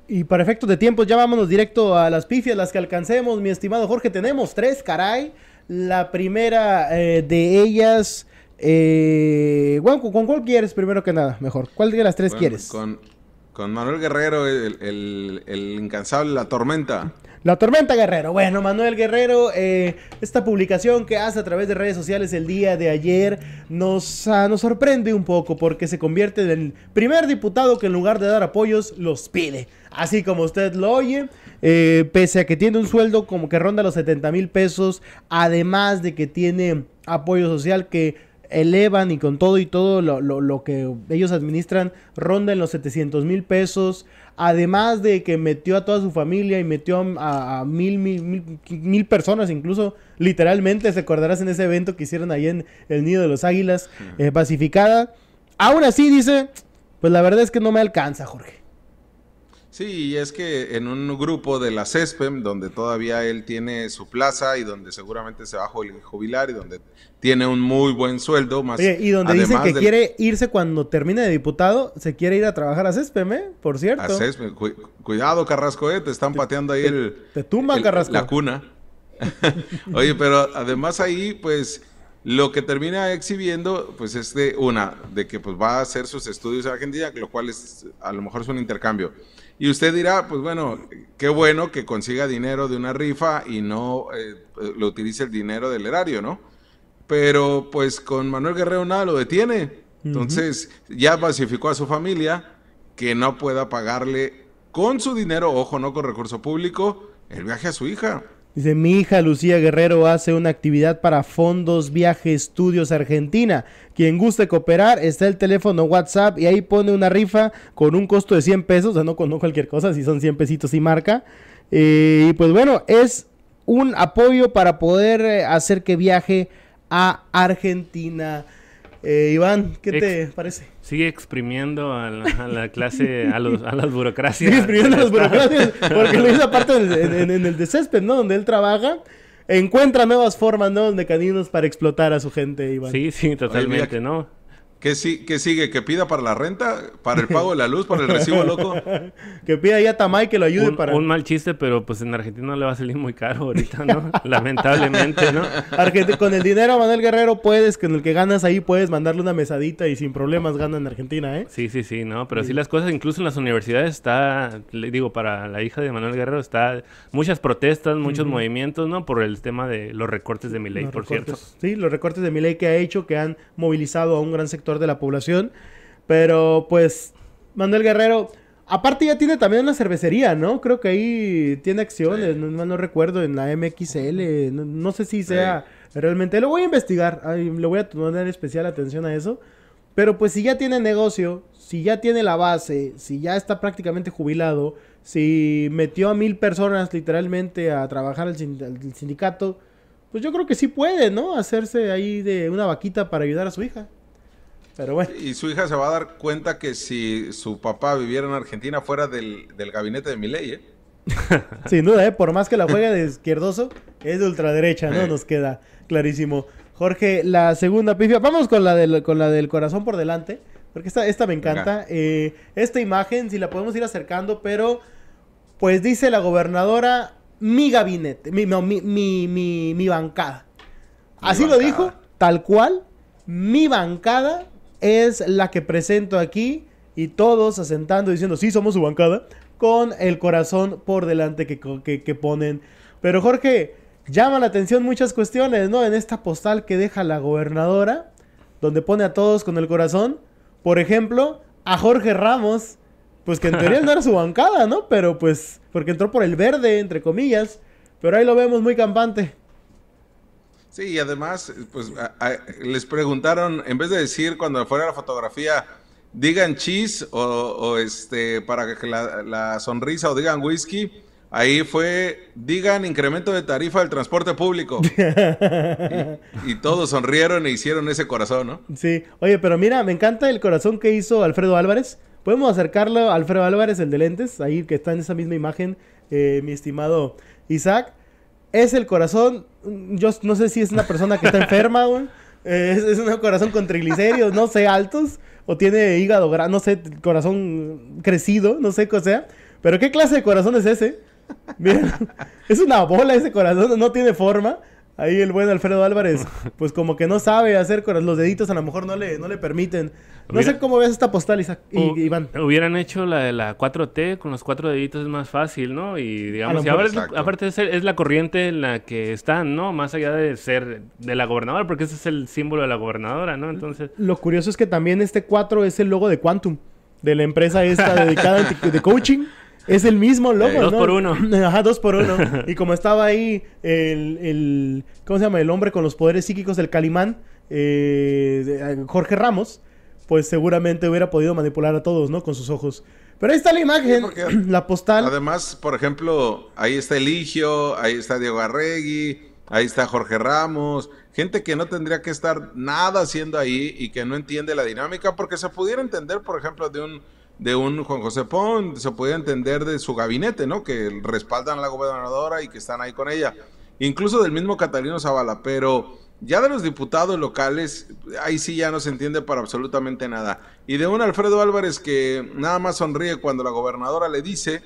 Y para efectos de tiempo, ya vámonos directo a las pifias, las que alcancemos, mi estimado Jorge. Tenemos 3, caray. La primera de ellas, bueno, ¿con cuál quieres primero que nada? Mejor, ¿cuál de las 3 quieres? Con Manuel Guerrero, el incansable, La Tormenta. La Tormenta Guerrero. Bueno, Manuel Guerrero, esta publicación que hace a través de redes sociales el día de ayer nos sorprende un poco porque se convierte en el primer diputado que en lugar de dar apoyos los pide. Así como usted lo oye, pese a que tiene un sueldo como que ronda los 70,000 pesos, además de que tiene apoyo social que elevan y con todo y todo lo que ellos administran ronda en los 700,000 pesos, además de que metió a toda su familia y metió a mil personas, incluso literalmente, se acordarás en ese evento que hicieron ahí en el Nido de los Águilas, pacificada. Aún así dice, pues la verdad es que no me alcanza, Jorge. Sí, y es que en un grupo de la CESPEM, donde todavía él tiene su plaza y donde seguramente se va a jubilar y donde tiene un muy buen sueldo. Más, oye, y donde dicen que quiere irse cuando termine de diputado, se quiere ir a trabajar a CESPEM, por cierto. A CESPEM. Cuidado, Carrasco, te están pateando ahí te tumban, Carrasco. La cuna. Oye, pero además ahí, pues, lo que termina exhibiendo, pues, es de que pues va a hacer sus estudios en Argentina, lo cual a lo mejor es un intercambio. Y usted dirá, pues bueno, qué bueno que consiga dinero de una rifa y no lo utilice el dinero del erario, ¿no? Pero pues con Manuel Guerrero nada lo detiene. Entonces ya pacificó a su familia que no pueda pagarle con su dinero, ojo, no con recurso público, el viaje a su hija. Dice, mi hija Lucía Guerrero hace una actividad para Fondos Viaje Estudios Argentina. Quien guste cooperar, está el teléfono WhatsApp y ahí pone una rifa con un costo de 100 pesos, o sea, no con cualquier cosa, si son 100 pesitos y marca. Y pues bueno, es un apoyo para poder hacer que viaje a Argentina. Iván, ¿qué te parece? Sigue exprimiendo a la clase, a las burocracias. Sigue exprimiendo a las burocracias, porque lo hizo aparte en el de Césped, ¿no? Donde él trabaja, encuentra nuevas formas, nuevos mecanismos para explotar a su gente, Iván. Sí, totalmente, oye, ¿no? ¿Qué sigue? ¿Que pida para la renta? ¿Para el pago de la luz? ¿Para el recibo loco? Que pida ya a Tamay que lo ayude para... Un mal chiste, pero pues en Argentina le va a salir muy caro ahorita, ¿no? Lamentablemente, ¿no? Con el dinero, Manuel Guerrero, con el que ganas ahí, puedes mandarle una mesadita y sin problemas gana en Argentina, ¿eh? Sí, ¿no? Pero sí las cosas, incluso en las universidades está, le digo, para la hija de Manuel Guerrero está muchas protestas, muchos movimientos, ¿no? Por el tema de los recortes de Milei, por cierto. Sí, los recortes de Milei que ha hecho, que han movilizado a un gran sector de la población, pero pues Manuel Guerrero aparte ya tiene también una cervecería, ¿no? Creo que ahí tiene acciones, sí. no recuerdo, en la MXL, no sé si sea realmente, lo voy a investigar, le voy a poner especial atención a eso, pero pues si ya tiene negocio, si ya tiene la base, si ya está prácticamente jubilado, si metió a 1000 personas literalmente a trabajar al sindicato, pues yo creo que sí puede, ¿no? Hacerse ahí de una vaquita para ayudar a su hija. Pero bueno. Y su hija se va a dar cuenta que si su papá viviera en Argentina fuera del gabinete de Milei, ¿eh? Sin duda, por más que la juegue de izquierdoso, es de ultraderecha, ¿no? Nos queda clarísimo. Jorge, la segunda pifia. Vamos con la del corazón por delante, porque esta me encanta. Esta imagen, si la podemos ir acercando, pero pues dice la gobernadora, mi gabinete, mi bancada. Así lo dijo, tal cual. Mi bancada es la que presento aquí, y todos asentando diciendo, sí, somos su bancada, con el corazón por delante que ponen. Pero Jorge, llama la atención muchas cuestiones, ¿no? En esta postal que deja la gobernadora, donde pone a todos con el corazón. Por ejemplo, a Jorge Ramos, pues que en teoría no era su bancada, ¿no? Pero pues, porque entró por el verde, entre comillas. Pero ahí lo vemos muy campante. Sí, y además, pues les preguntaron, en vez de decir cuando fuera la fotografía, digan cheese o para que la sonrisa, o digan whisky, ahí fue, digan incremento de tarifa del transporte público. y todos sonrieron e hicieron ese corazón, ¿no? Sí, oye, pero mira, me encanta el corazón que hizo Alfredo Álvarez. Podemos acercarlo a Alfredo Álvarez, el de lentes, ahí que está en esa misma imagen, mi estimado Isaac. Es el corazón, yo no sé si es una persona que está enferma, güey. Es un corazón con triglicéridos, no sé, altos, o tiene hígado, no sé, corazón crecido, no sé qué sea. Pero ¿qué clase de corazón es ese? Miren, es una bola ese corazón, no tiene forma. Ahí el buen Alfredo Álvarez, pues como que no sabe hacer los deditos, a lo mejor no le permiten. No sé cómo ves esta postal, Isaac, Iván. Hubieran hecho la de la 4T, con los 4 deditos es más fácil, ¿no? Y digamos, aparte es la corriente en la que están, ¿no? Más allá de ser de la gobernadora, porque ese es el símbolo de la gobernadora, ¿no? Entonces... Lo curioso es que también este 4 es el logo de Quantum, de la empresa esta dedicada de coaching. Es el mismo logo, 2 por 1. Ajá, 2 por 1. Y como estaba ahí ¿cómo se llama? El hombre con los poderes psíquicos del Calimán, Jorge Ramos, pues seguramente hubiera podido manipular a todos, ¿no? Con sus ojos. Pero ahí está la imagen, la postal. Además, por ejemplo, ahí está Eligio, ahí está Diego Arregui, ahí está Jorge Ramos, gente que no tendría que estar nada haciendo ahí y que no entiende la dinámica, porque se pudiera entender, por ejemplo, de un Juan José Pons, se puede entender de su gabinete, ¿no? Que respaldan a la gobernadora y que están ahí con ella. Incluso del mismo Catalino Zavala, pero ya de los diputados locales, ahí sí ya no se entiende para absolutamente nada. Y de un Alfredo Álvarez que nada más sonríe cuando la gobernadora le dice,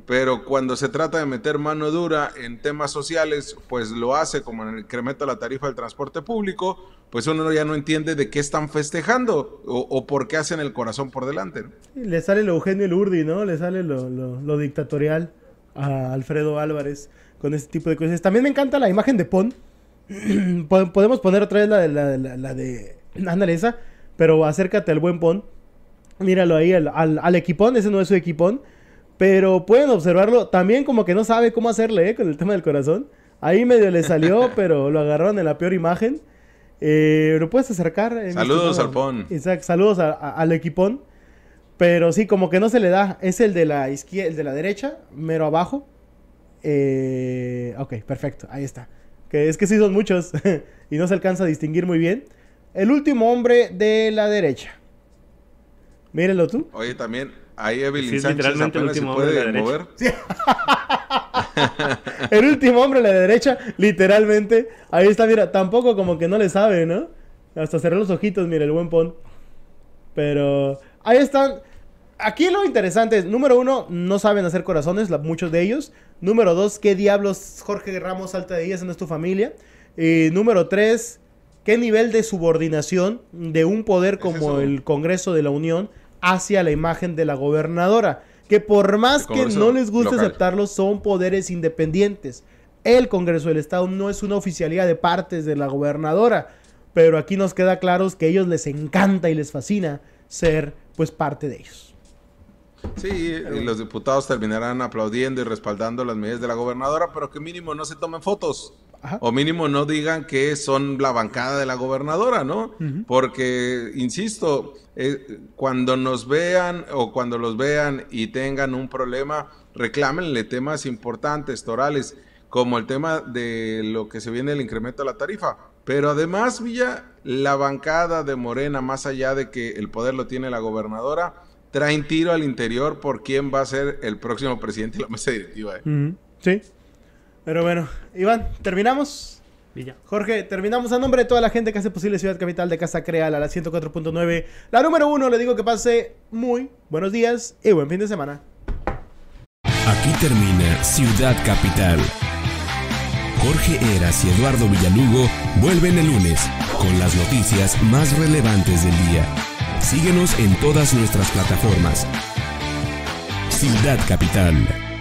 pero cuando se trata de meter mano dura en temas sociales, pues lo hace, como en el incremento de la tarifa del transporte público, pues uno ya no entiende de qué están festejando o por qué hacen el corazón por delante, ¿no? Le sale lo Eugenio Elurdi, ¿no? Le sale lo dictatorial a Alfredo Álvarez con este tipo de cosas. También me encanta la imagen de Pon. Podemos poner otra vez la de ándale esa, pero acércate al buen Pon. Míralo ahí, al equipón. Ese no es su equipón, pero pueden observarlo. También como que no sabe cómo hacerle, con el tema del corazón. Ahí medio le salió, pero lo agarraron en la peor imagen. ¿Lo puedes acercar? Saludos al Pon. Exacto, saludos al equipón. Pero sí, como que no se le da. Es el de la izquierda, el de la derecha, mero abajo. Ok, perfecto, ahí está. Que es que sí son muchos y no se alcanza a distinguir muy bien. El último hombre de la derecha. Mírenlo tú. Oye, también ahí Evelyn sí, Sánchez literalmente el último hombre de la mover. Sí. El último hombre de la derecha, literalmente. Ahí está, mira, tampoco como que no le sabe, ¿no? Hasta cerró los ojitos, mira, el buen Pon. Pero ahí están. Aquí lo interesante es, número 1, no saben hacer corazones, muchos de ellos. Número 2, ¿qué diablos Jorge Ramos salta de ahí? Esa no es tu familia. Número 3, ¿qué nivel de subordinación de un poder como el Congreso de la Unión hacia la imagen de la gobernadora? Que por más que no les guste aceptarlo, son poderes independientes. El Congreso del Estado no es una oficialidad de partes de la gobernadora. Pero aquí nos queda claro que a ellos les encanta y les fascina ser, pues, parte de ellos. Sí, y los diputados terminarán aplaudiendo y respaldando las medidas de la gobernadora, pero que mínimo no se tomen fotos. Ajá. O mínimo no digan que son la bancada de la gobernadora, ¿no? Porque, insisto, cuando nos vean o cuando los vean y tengan un problema, reclámenle temas importantes, torales, como el tema de lo que se viene el incremento de la tarifa. Pero además, Villa, la bancada de Morena, más allá de que el poder lo tiene la gobernadora, traen tiro al interior por quién va a ser el próximo presidente de la mesa directiva. Sí. Pero bueno, Iván, ¿terminamos? Villa. Jorge, terminamos. A nombre de toda la gente que hace posible Ciudad Capital de Casa Creal a la 104.9, la número 1, le digo que pase muy buenos días y buen fin de semana. Aquí termina Ciudad Capital. Jorge Heras y Eduardo Villalugo vuelven el lunes con las noticias más relevantes del día. Síguenos en todas nuestras plataformas. Ciudad Capital.